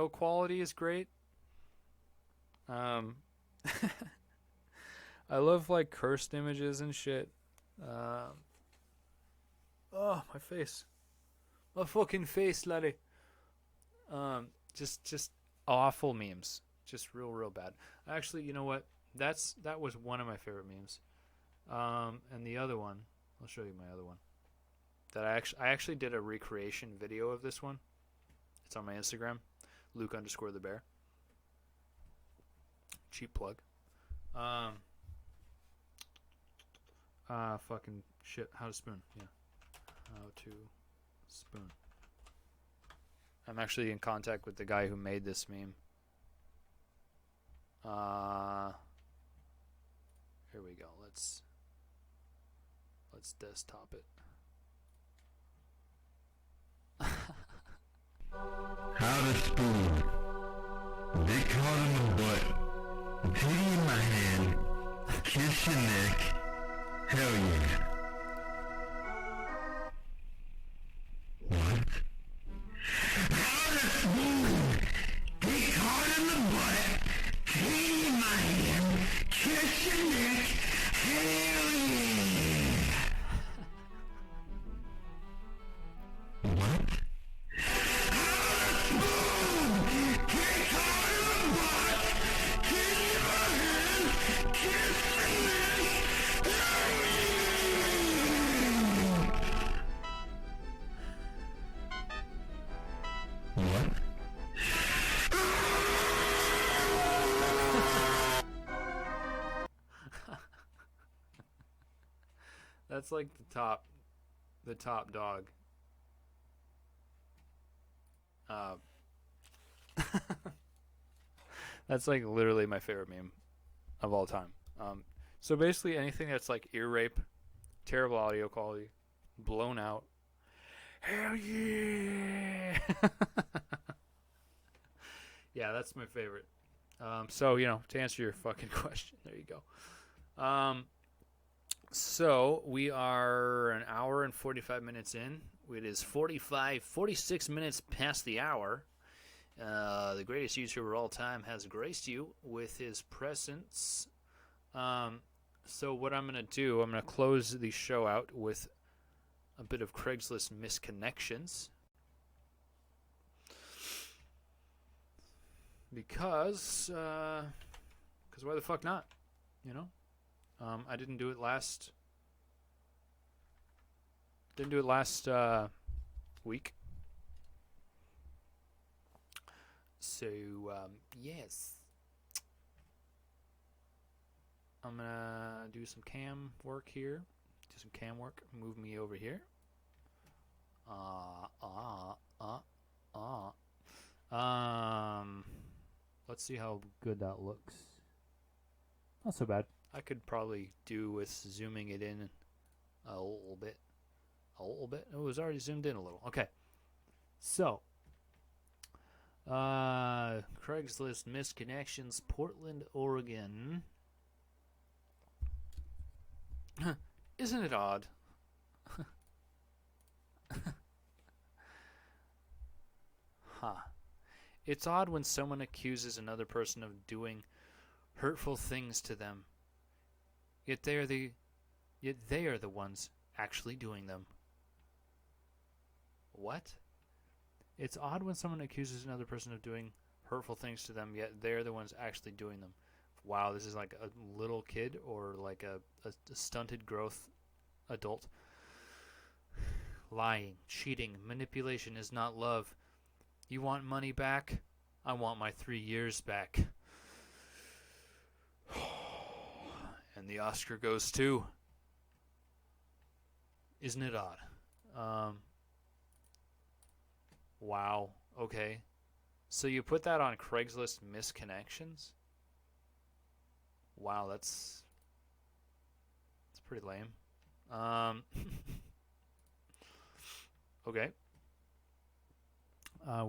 quality is great. I love like cursed images and shit. Oh, my face. My fucking face, laddie. Just awful memes. Just real bad. Actually, you know what? That was one of my favorite memes. And the other one, I'll show you my other one. That I actually did a recreation video of this one. It's on my Instagram, Luke_TheBear. Cheap plug. Fucking shit. How to spoon? Yeah. How to spoon. I'm actually in contact with the guy who made this meme. Here we go. Let's desktop it. How to spoon. Dick hard in the butt. Titty in my hand. Kiss your neck. Hell yeah. What? How to spoon. Dick hard in the butt. Titty in my hand. Kiss your neck. Hell yeah. What? What? That's like the top dog. That's like literally my favorite meme of all time. So basically anything that's like ear rape, terrible audio quality, blown out. Hell yeah! Yeah, that's my favorite. So, you know, to answer your fucking question, there you go. So we are an hour and 45 minutes in. It is 46 minutes past the hour. The greatest YouTuber of all time has graced you with his presence. So what I'm going to do, I'm going to close the show out with a bit of Craigslist misconnections. Because why the fuck not? You know? I didn't do it last week. So, yes. I'm gonna do some cam work here. Move me over here. Let's see how good that looks. Not so bad. I could probably do with zooming it in a little bit. It was already zoomed in a little. Okay. So, Craigslist misconnections, Portland, Oregon. Isn't it odd? Huh. It's odd when someone accuses another person of doing hurtful things to them, yet they are the ones actually doing them. What? It's odd when someone accuses another person of doing hurtful things to them, yet they're the ones actually doing them. Wow, this is like a little kid or like a stunted growth adult. Lying, cheating, manipulation is not love. You want money back? I want my 3 years back. And the Oscar goes to... Isn't it odd? Wow. Okay. So you put that on Craigslist misconnections? Wow, that's pretty lame. Okay. I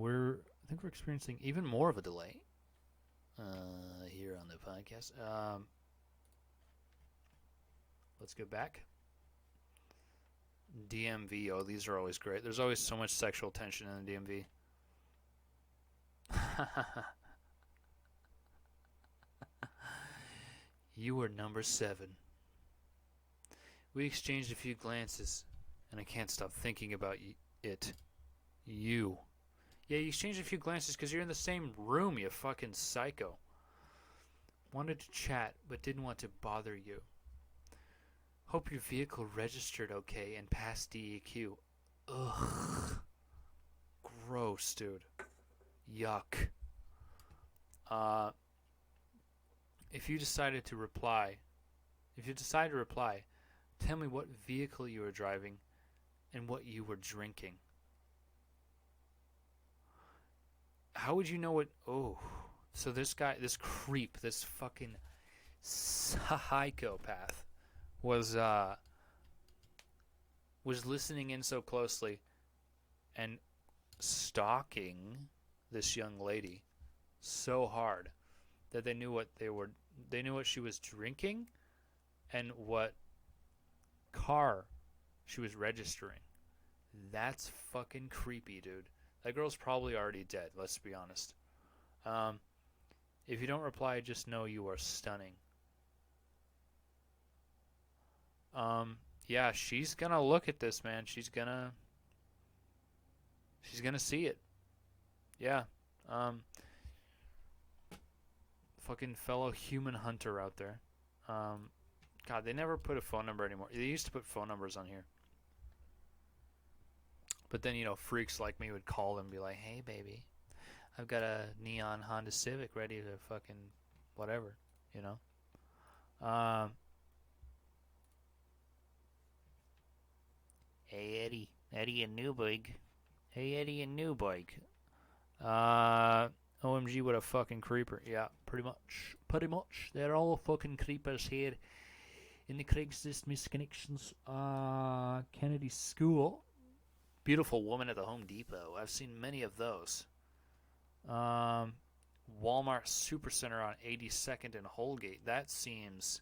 think we're experiencing even more of a delay here on the podcast. Let's go back. DMV. Oh, these are always great. There's always so much sexual tension in the DMV. You were number 7. We exchanged a few glances, and I can't stop thinking about it. You. Yeah, you exchanged a few glances because you're in the same room, you fucking psycho. Wanted to chat, but didn't want to bother you. Hope your vehicle registered okay and passed DEQ. Ugh. Gross, dude. Yuck. If you decide to reply, tell me what vehicle you were driving and what you were drinking. How would you know what... Oh. So this guy, this creep, this fucking psychopath was listening in so closely and stalking this young lady so hard that they knew what she was drinking and what car she was registering. That's fucking creepy, dude. That girl's probably already dead, let's be honest. If you don't reply, just know you are stunning. Yeah, she's gonna look at this, man. She's gonna see it. Yeah. Fucking fellow human hunter out there. God, they never put a phone number anymore. They used to put phone numbers on here. But then, freaks like me would call them and be like, hey, baby, I've got a neon Honda Civic ready to fucking whatever, Hey, Eddie. Eddie and Newbig. Hey, Eddie and Newbig. OMG, what a fucking creeper. Yeah, pretty much. They're all fucking creepers here in the Craigslist misconnections. Kennedy School. Beautiful woman at the Home Depot. I've seen many of those. Walmart Supercenter on 82nd and Holgate. That seems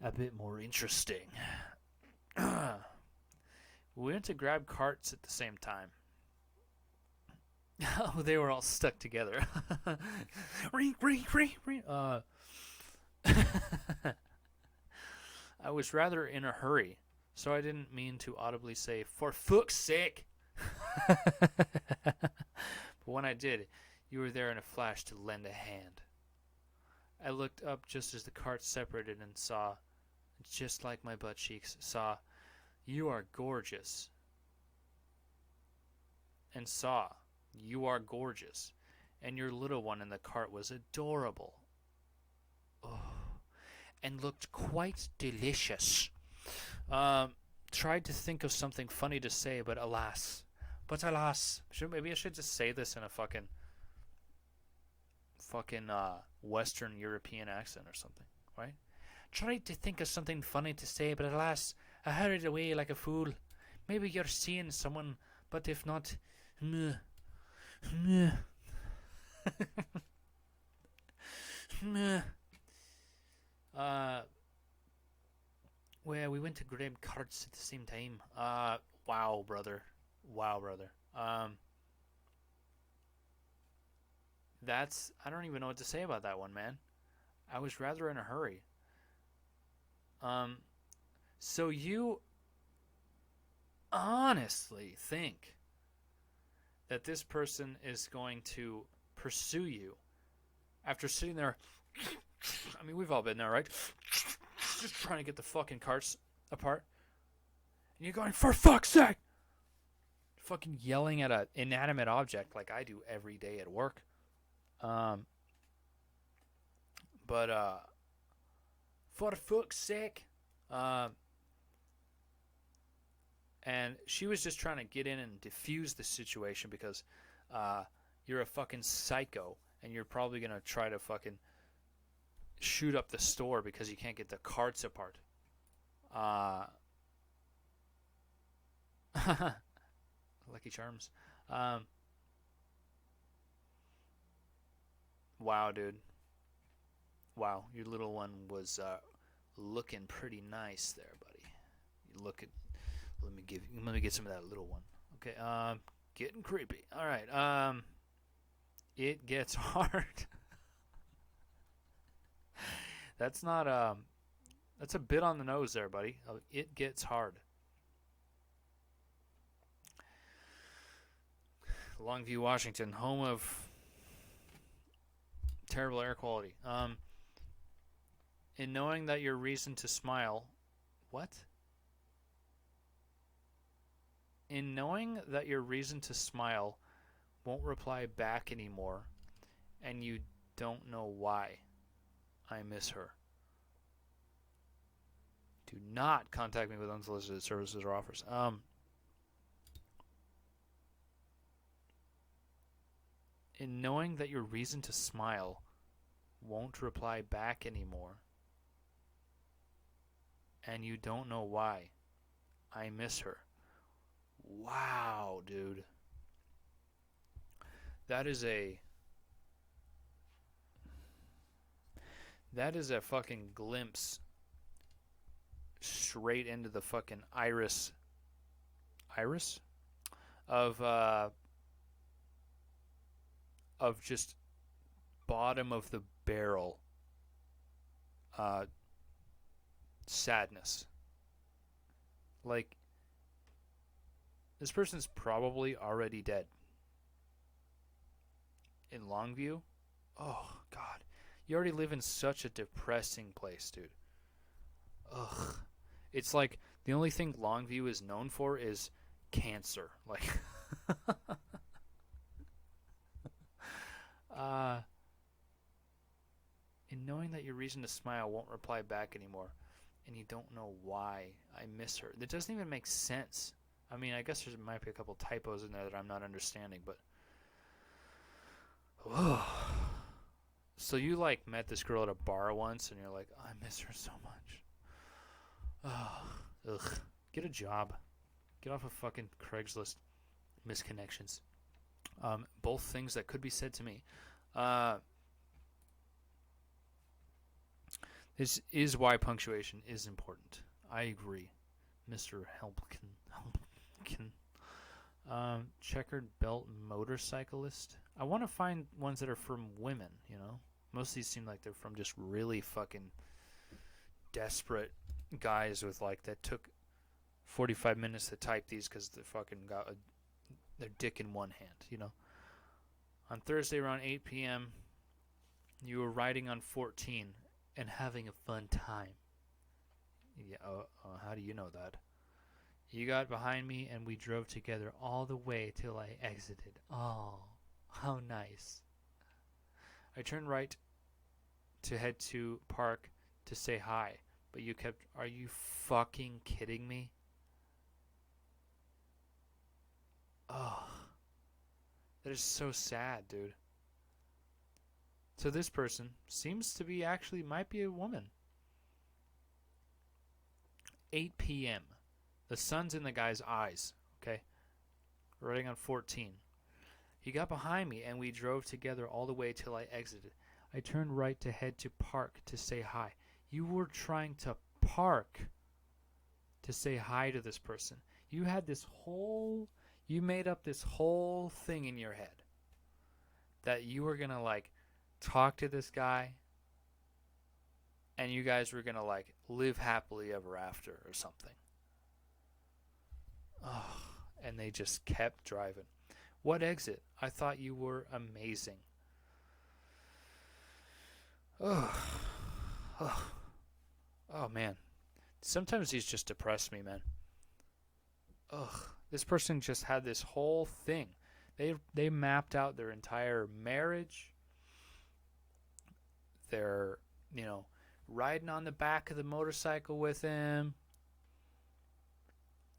a bit more interesting. We went to grab carts at the same time. Oh, they were all stuck together. Ring, ring, ring, ring. I was rather in a hurry, so I didn't mean to audibly say, "For fuck's sake!" But when I did, you were there in a flash to lend a hand. I looked up just as the carts separated and saw, just like my butt cheeks, saw, "You are gorgeous." And saw, "You are gorgeous." And your little one in the cart was adorable. Oh, and looked quite delicious. Tried to think of something funny to say, but alas. Maybe I should just say this in a fucking Western European accent or something, right? Tried to think of something funny to say, but alas, I hurried away like a fool. Maybe you're seeing someone, but if not, meh. Meh. Meh. Well, we went to grab carts at the same time. Wow, brother. Wow, brother. I don't even know what to say about that one, man. I was rather in a hurry. So you honestly think that this person is going to pursue you after sitting there? I mean, we've all been there, right? Just trying to get the fucking carts apart. And you're going, "For fuck's sake!" Fucking yelling at an inanimate object like I do every day at work. But for fuck's sake. And she was just trying to get in and defuse the situation because you're a fucking psycho and you're probably going to try to fucking shoot up the store because you can't get the carts apart. Lucky Charms. Wow, dude. Wow, your little one was looking pretty nice there, buddy. You look at. Let me get some of that little one. Okay. Getting creepy. All right. It gets hard. That's not That's a bit on the nose there, buddy. It gets hard. Longview, Washington, home of terrible air quality. In knowing that your reason to smile, what? In knowing that your reason to smile won't reply back anymore, and you don't know why, I miss her. Do not contact me with unsolicited services or offers. In knowing that your reason to smile won't reply back anymore, and you don't know why, I miss her. Wow, dude. That is a fucking glimpse straight into the fucking iris of just bottom of the barrel sadness. Like, this person's probably already dead. In Longview? Oh, God. You already live in such a depressing place, dude. Ugh. It's like the only thing Longview is known for is cancer. Like, in knowing that your reason to smile won't reply back anymore, and you don't know why, I miss her. That doesn't even make sense. I mean, I guess there might be a couple typos in there that I'm not understanding, but... So you, like, met this girl at a bar once, and you're like, oh, I miss her so much. Ugh. Get a job. Get off of fucking Craigslist. Misconnections. Both things that could be said to me. This is why punctuation is important. I agree, Mr. Helpkin. Checkered belt motorcyclist. I want to find ones that are from women, you know? Most of these seem like they're from just really fucking desperate guys with like that took 45 minutes to type these because they fucking got their dick in one hand, you know? On Thursday around 8 p.m., you were riding on 14 and having a fun time. Yeah, how do you know that? You got behind me and we drove together all the way till I exited. Oh, how nice. I turned right to head to park to say hi, but you kept... Are you fucking kidding me? Oh, that is so sad, dude. So this person seems to be actually might be a woman. 8 p.m. The sun's in the guy's eyes, okay? Riding on 14. He got behind me and we drove together all the way till I exited. I turned right to head to park to say hi. You were trying to park to say hi to this person. You had this whole... You made up this whole thing in your head that you were going to, like, talk to this guy and you guys were going to, like, live happily ever after or something. Oh, and they just kept driving. What exit? I thought you were amazing. Oh, man. Sometimes these just depress me, man. Ugh. This person just had this whole thing. They mapped out their entire marriage. They're, riding on the back of the motorcycle with him.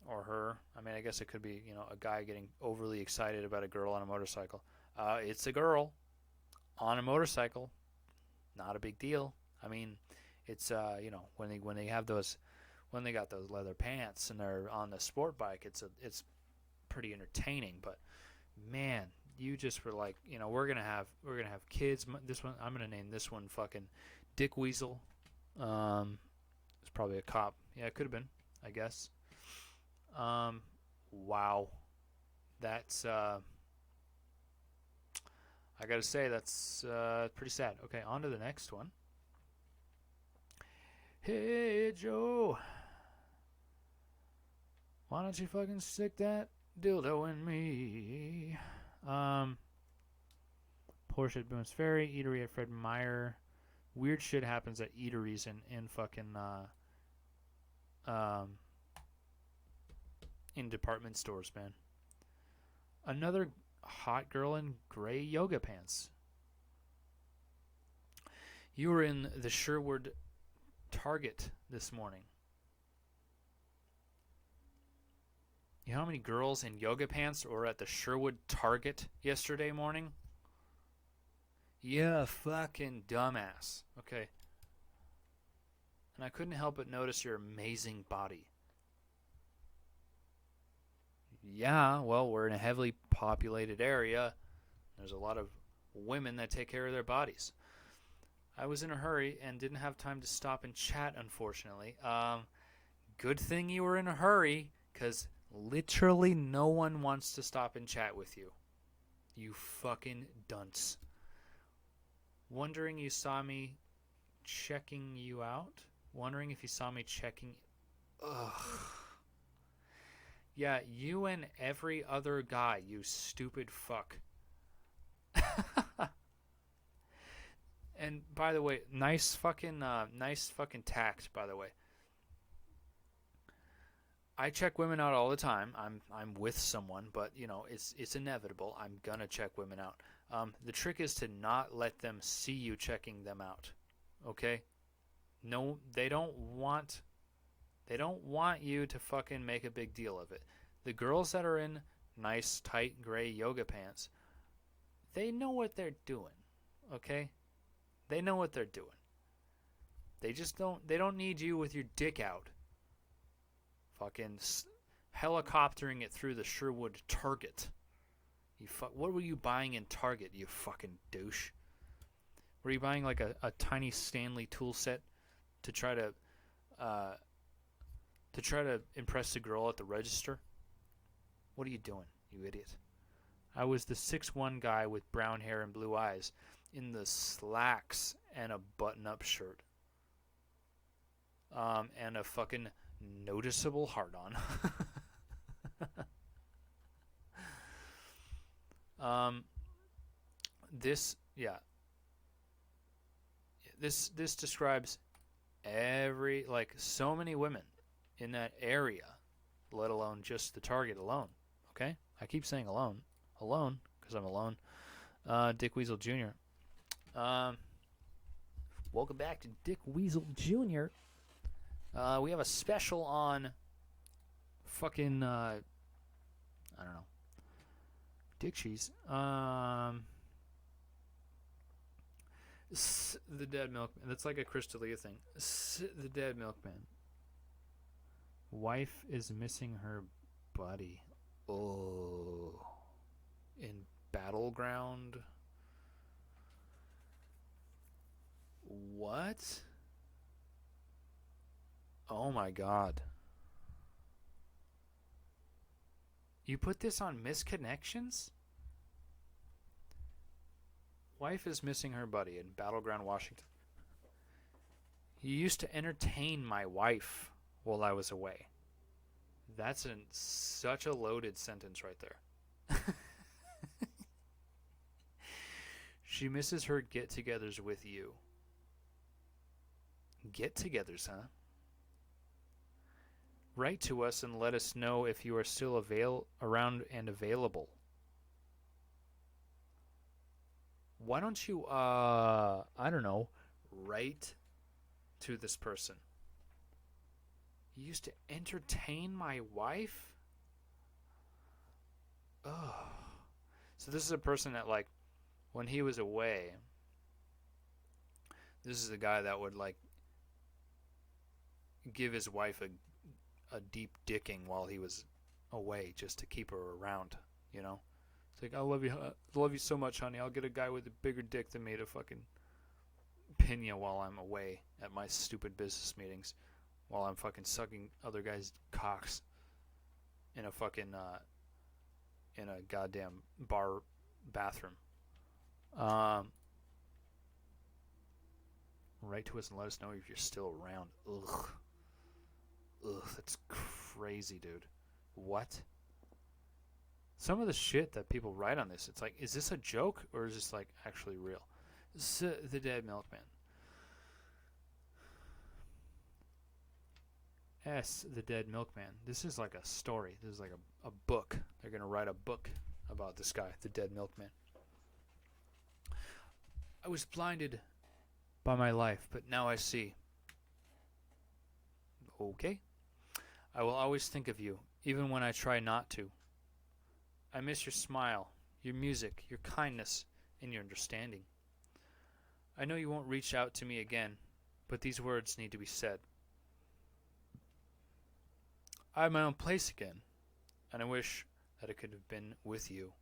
Or her. I mean, I guess it could be, a guy getting overly excited about a girl on a motorcycle. It's a girl on a motorcycle. Not a big deal. I mean, it's, when they have those... When they got those leather pants and they're on the sport bike, it's pretty entertaining. But man, you just were like, we're gonna have kids. This one, I'm gonna name this one fucking Dick Weasel. It's probably a cop. Yeah, it could have been, I guess. Wow, that's I gotta say that's pretty sad. Okay, on to the next one. Hey Joe, why don't you fucking stick that dildo in me? Porsche at Boone's Ferry, eatery at Fred Meyer. Weird shit happens at eateries in fucking in department stores, man. Another hot girl in gray yoga pants. You were in the Sherwood Target this morning. You know how many girls in yoga pants were at the Sherwood Target yesterday morning? Yeah, fucking dumbass. Okay. And I couldn't help but notice your amazing body. Yeah, well, we're in a heavily populated area. There's a lot of women that take care of their bodies. I was in a hurry and didn't have time to stop and chat, unfortunately. Good thing you were in a hurry, because literally no one wants to stop and chat with you. You fucking dunce. Wondering you saw me checking you out? Wondering if you saw me checking... Ugh. Yeah, you and every other guy, you stupid fuck. And by the way, nice fucking tact, by the way. I check women out all the time. I'm with someone, but it's inevitable. I'm gonna check women out. The trick is to not let them see you checking them out. Okay? No, they don't want you to fucking make a big deal of it. The girls that are in nice tight gray yoga pants, they know what they're doing. Okay? They know what they're doing. They don't need you with your dick out. Fucking helicoptering it through the Sherwood Target. What were you buying in Target, you fucking douche? Were you buying like a tiny Stanley tool set to try to impress the girl at the register? What are you doing, you idiot? I was the 6'1" guy with brown hair and blue eyes in the slacks and a button-up shirt. And a fucking noticeable hard-on. This describes so many women in that area, let alone just the target alone. Okay? I keep saying alone, because I'm alone. Dick Weasel Jr. Welcome back to Dick Weasel Jr. We have a special on fucking, I don't know, dick cheese. The Dead Milkman. That's like a Chris D'Elia thing. The Dead Milkman. Wife is missing her buddy. Oh. In Battleground. What? Oh my god. You put this on Misconnections? Wife is missing her buddy in Battleground, Washington. You used to entertain my wife while I was away. That's such a loaded sentence right there. She misses her get-togethers with you. Get-togethers, huh? Write to us and let us know if you are still around and available. Why don't you, I don't know, write to this person? You used to entertain my wife? Oh. So this is a person that, like, when he was away, this is a guy that would, like, give his wife a deep dicking while he was away just to keep her around, you know? It's like, I love you so much, honey. I'll get a guy with a bigger dick than me to fucking pin you while I'm away at my stupid business meetings, while I'm fucking sucking other guys' cocks in a fucking in a goddamn bar bathroom. Write to us and let us know if you're still around. Ugh, that's crazy, dude. What? Some of the shit that people write on this, it's like, is this a joke or is this like actually real? The Dead Milkman. The Dead Milkman. This is like a story. This is like a book. They're going to write a book about this guy, the Dead Milkman. I was blinded by my life, but now I see. Okay. I will always think of you, even when I try not to. I miss your smile, your music, your kindness, and your understanding. I know you won't reach out to me again, but these words need to be said. I have my own place again, and I wish that it could have been with you.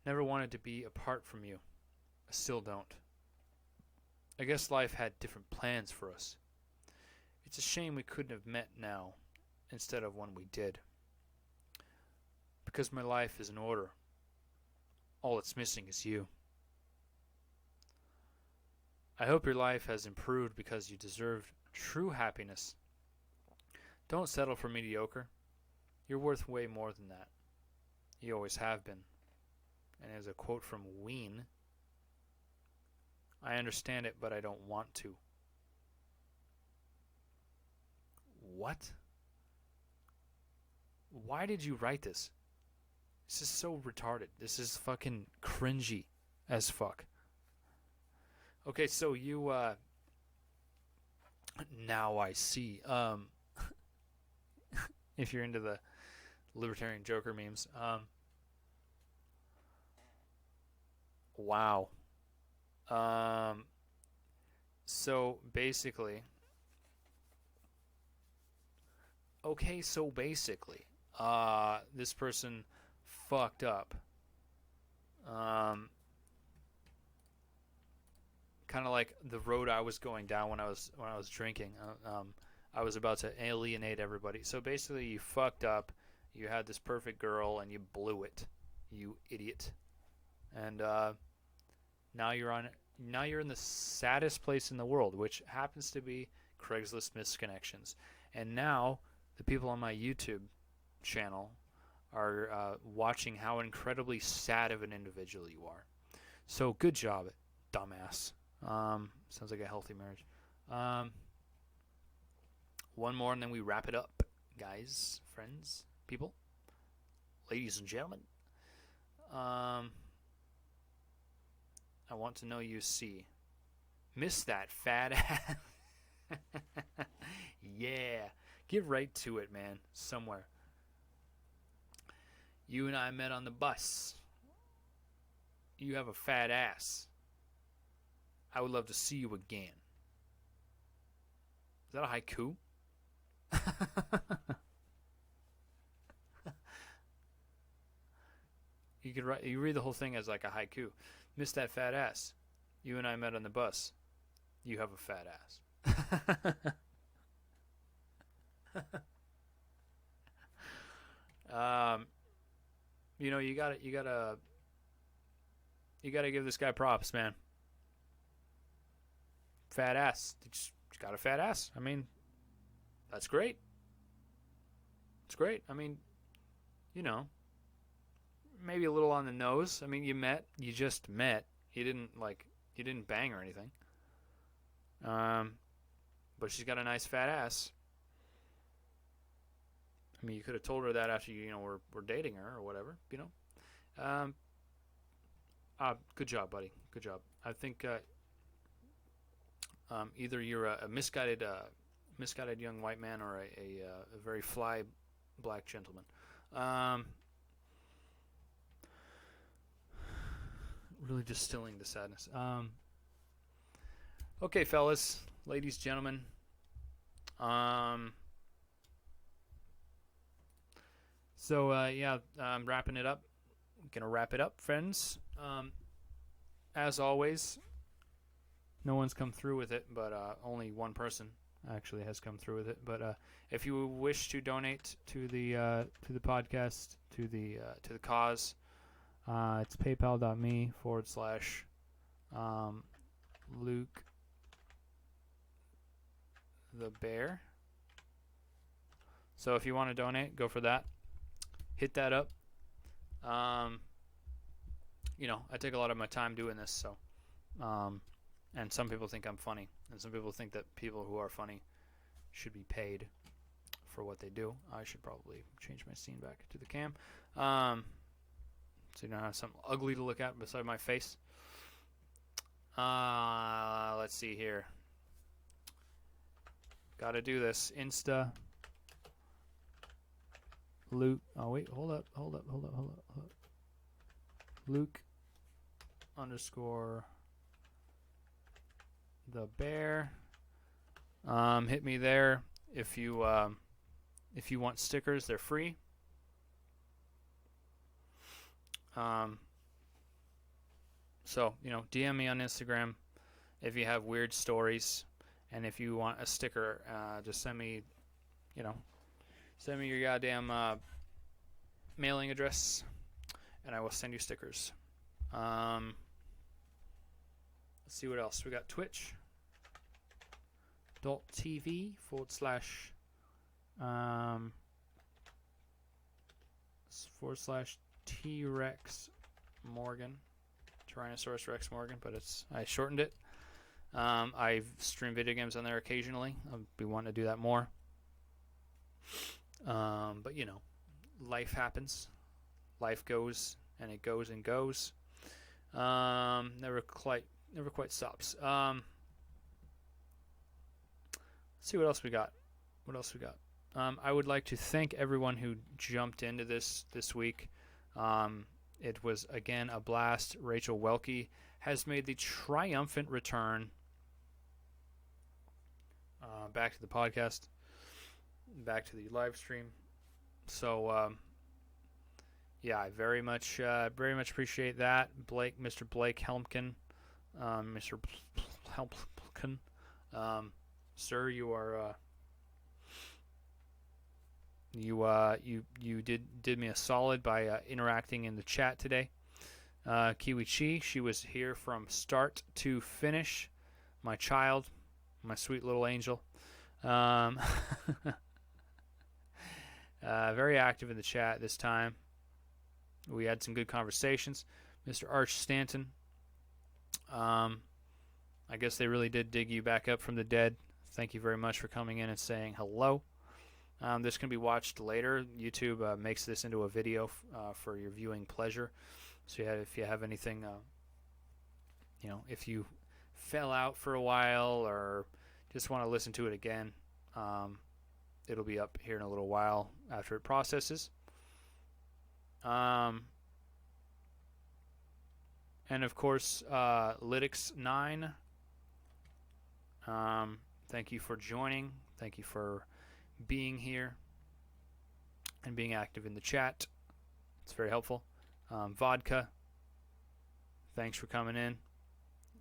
Never wanted to be apart from you. I still don't. I guess life had different plans for us. It's a shame we couldn't have met now instead of when we did. Because my life is in order. All it's missing is you. I hope your life has improved because you deserve true happiness. Don't settle for mediocre. You're worth way more than that. You always have been. And as a quote from Ween, I understand it, but I don't want to. What? Why did you write this? This is so retarded. This is fucking cringy as fuck. Okay, so you, now I see. If you're into the Libertarian Joker memes. Wow. So basically, this person fucked up. kind of like the road I was going down when I was drinking. I was about to alienate everybody. So basically, you fucked up. You had this perfect girl, and you blew it. You idiot. And now you're in the saddest place in the world, which happens to be Craigslist misconnections. And now the people on my YouTube channel are watching how incredibly sad of an individual you are. So good job, dumbass. Sounds like a healthy marriage. One more and then we wrap it up, guys, friends, people, ladies and gentlemen. I want to know you see. Miss that fat ass. Yeah. Get right to it, man. Somewhere. You and I met on the bus. You have a fat ass. I would love to see you again. Is that a haiku? You read the whole thing as like a haiku. Miss that fat ass. You and I met on the bus. You have a fat ass. You gotta give this guy props, man. Fat ass. He's got a fat ass. I mean, that's great. It's great. I mean, maybe a little on the nose. I mean, you just met. You didn't bang or anything. But she's got a nice fat ass. I mean, you could have told her that after we're dating her or whatever, Good job, buddy. Good job. I think either you're a misguided young white man or a very fly black gentleman. Really distilling the sadness. Okay, fellas, ladies, gentlemen. I'm wrapping it up. I'm gonna wrap it up, friends. As always, no one's come through with it, but only one person actually has come through with it. But if you wish to donate to the podcast, to the cause, it's paypal.me/Luke TheBear. So if you want to donate, go for that. Hit that up. I take a lot of my time doing this, so and some people think I'm funny, and some people think that people who are funny should be paid for what they do. I should probably change my scene back to the cam, so you don't have something ugly to look at beside my face. Let's see here. Gotta do this. Insta. Luke. Oh wait, hold up. Luke _ the bear. Hit me there if you want stickers. They're free. So DM me on Instagram if you have weird stories, and if you want a sticker, just send me your goddamn mailing address, and I will send you stickers. Let's see what else. We got Twitch. .tv / T-Rex Morgan. Tyrannosaurus Rex Morgan, but I shortened it. I stream video games on there occasionally. I'll be wanting to do that more. But life happens. Life goes, and it goes and goes. Never quite stops. Let's see what else we got. I would like to thank everyone who jumped into this week. It was, again, a blast. Rachel Welke has made the triumphant return back to the podcast, back to the live stream. So, I very much appreciate that. Mr. Blake Helmkin, Mr. Sir, you are you did me a solid by interacting in the chat today. Kiwi Chi, she was here from start to finish. My child, my sweet little angel. Very active in the chat this time. We had some good conversations. Mr. Arch Stanton. I guess they really did dig you back up from the dead. Thank you very much for coming in and saying hello. This can be watched later. YouTube makes this into a video for your viewing pleasure. So if you have anything, if you fell out for a while or just want to listen to it again, it'll be up here in a little while after it processes. And of course, Lytics9. Thank you for joining. Thank you for being here and being active in the chat. It's very helpful. Vodka, thanks for coming in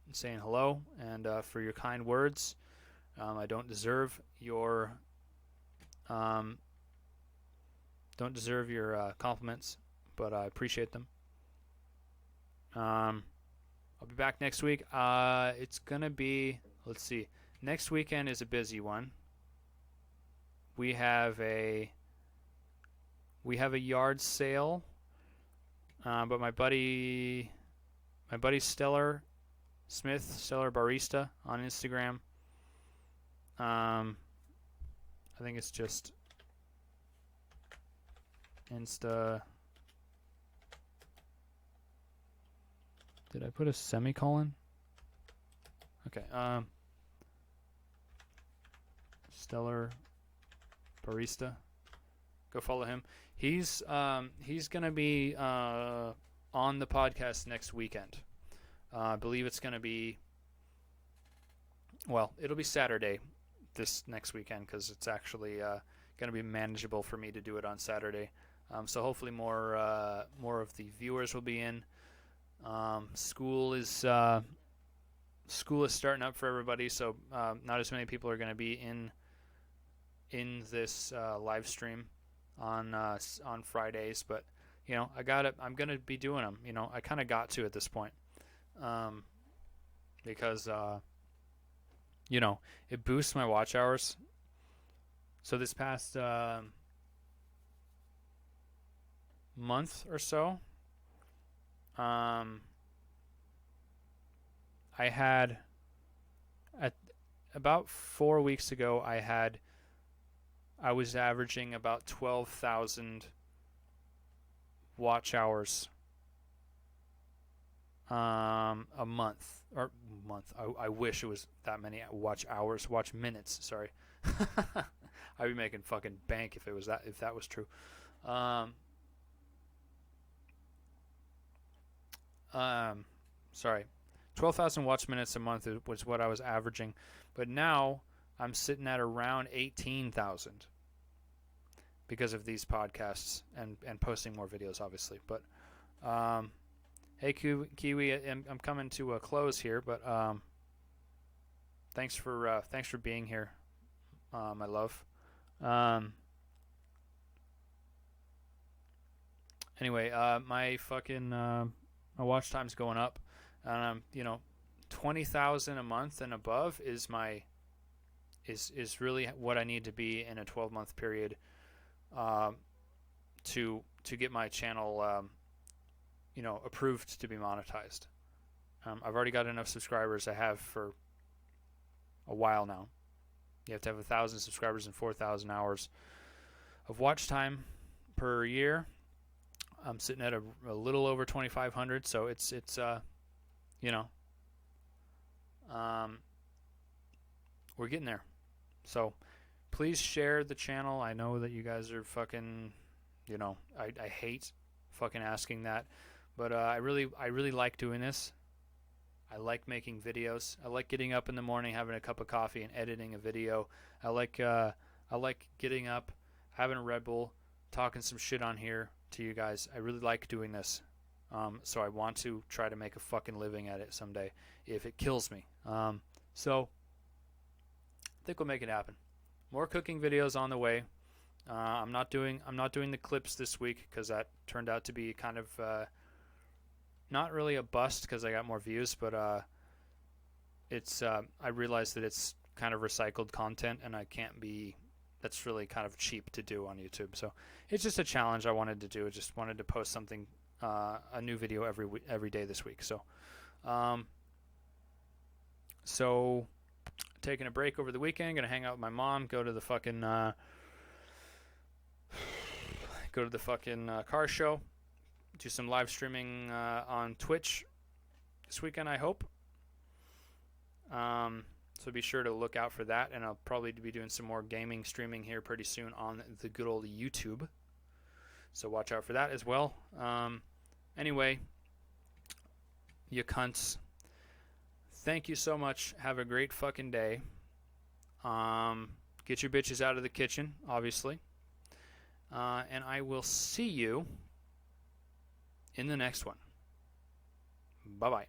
and saying hello and for your kind words. I don't deserve your compliments, but I appreciate them. I'll be back next week. It's gonna be, let's see, next weekend is a busy one. We have a yard sale, but my buddy Stellar Smith, Stellar Barista on Instagram. I think it's just Insta. Did I put a semicolon? Okay. Stellar Barista. Go follow him. He's gonna be on the podcast next weekend. I believe it's gonna be. Well, it'll be Saturday this next weekend because it's actually gonna be manageable for me to do it on Saturday. So hopefully more of the viewers will be in. School is starting up for everybody, so not as many people are going to be in this live stream on Fridays, but I'm going to be doing them. I kind of got to at this point, because it boosts my watch hours. So this past month or so, I had at about 4 weeks ago, I was averaging about 12,000 watch hours a month. I wish it was that many watch minutes, sorry. I'd be making fucking bank if that was true. Sorry, 12,000 watch minutes a month was what I was averaging, but now I'm sitting at around 18,000 because of these podcasts and posting more videos, obviously. But hey, Kiwi, I'm coming to a close here, but thanks for being here, my love. Anyway, my fucking my watch time's going up, and 20,000 a month and above is really what I need to be in a 12-month period to get my channel approved to be monetized. I've already got enough subscribers I have for a while now. You have to have 1,000 subscribers and 4,000 hours of watch time per year. I'm sitting at a little over 2,500, so it's we're getting there. So please share the channel. I know that you guys are fucking, I hate fucking asking that, but I really like doing this. I like making videos. I like getting up in the morning, having a cup of coffee, and editing a video. I like getting up, having a Red Bull, talking some shit on here to you guys. I really like doing this. So I want to try to make a fucking living at it someday if it kills me. So I think we'll make it happen. More cooking videos on the way. I'm not doing the clips this week because that turned out to be kind of not really a bust because I got more views, but it's I realized that it's kind of recycled content and I can't be. That's really kind of cheap to do on YouTube. So it's just a challenge I wanted to do. I just wanted to post something, a new video every day this week. So taking a break over the weekend. Gonna hang out with my mom. Go to the fucking car show. Do some live streaming on Twitch this weekend, I hope. So be sure to look out for that, and I'll probably be doing some more gaming streaming here pretty soon on the good old YouTube. So watch out for that as well. Anyway, you cunts. Thank you so much. Have a great fucking day. Get your bitches out of the kitchen, obviously. And I will see you in the next one. Bye-bye.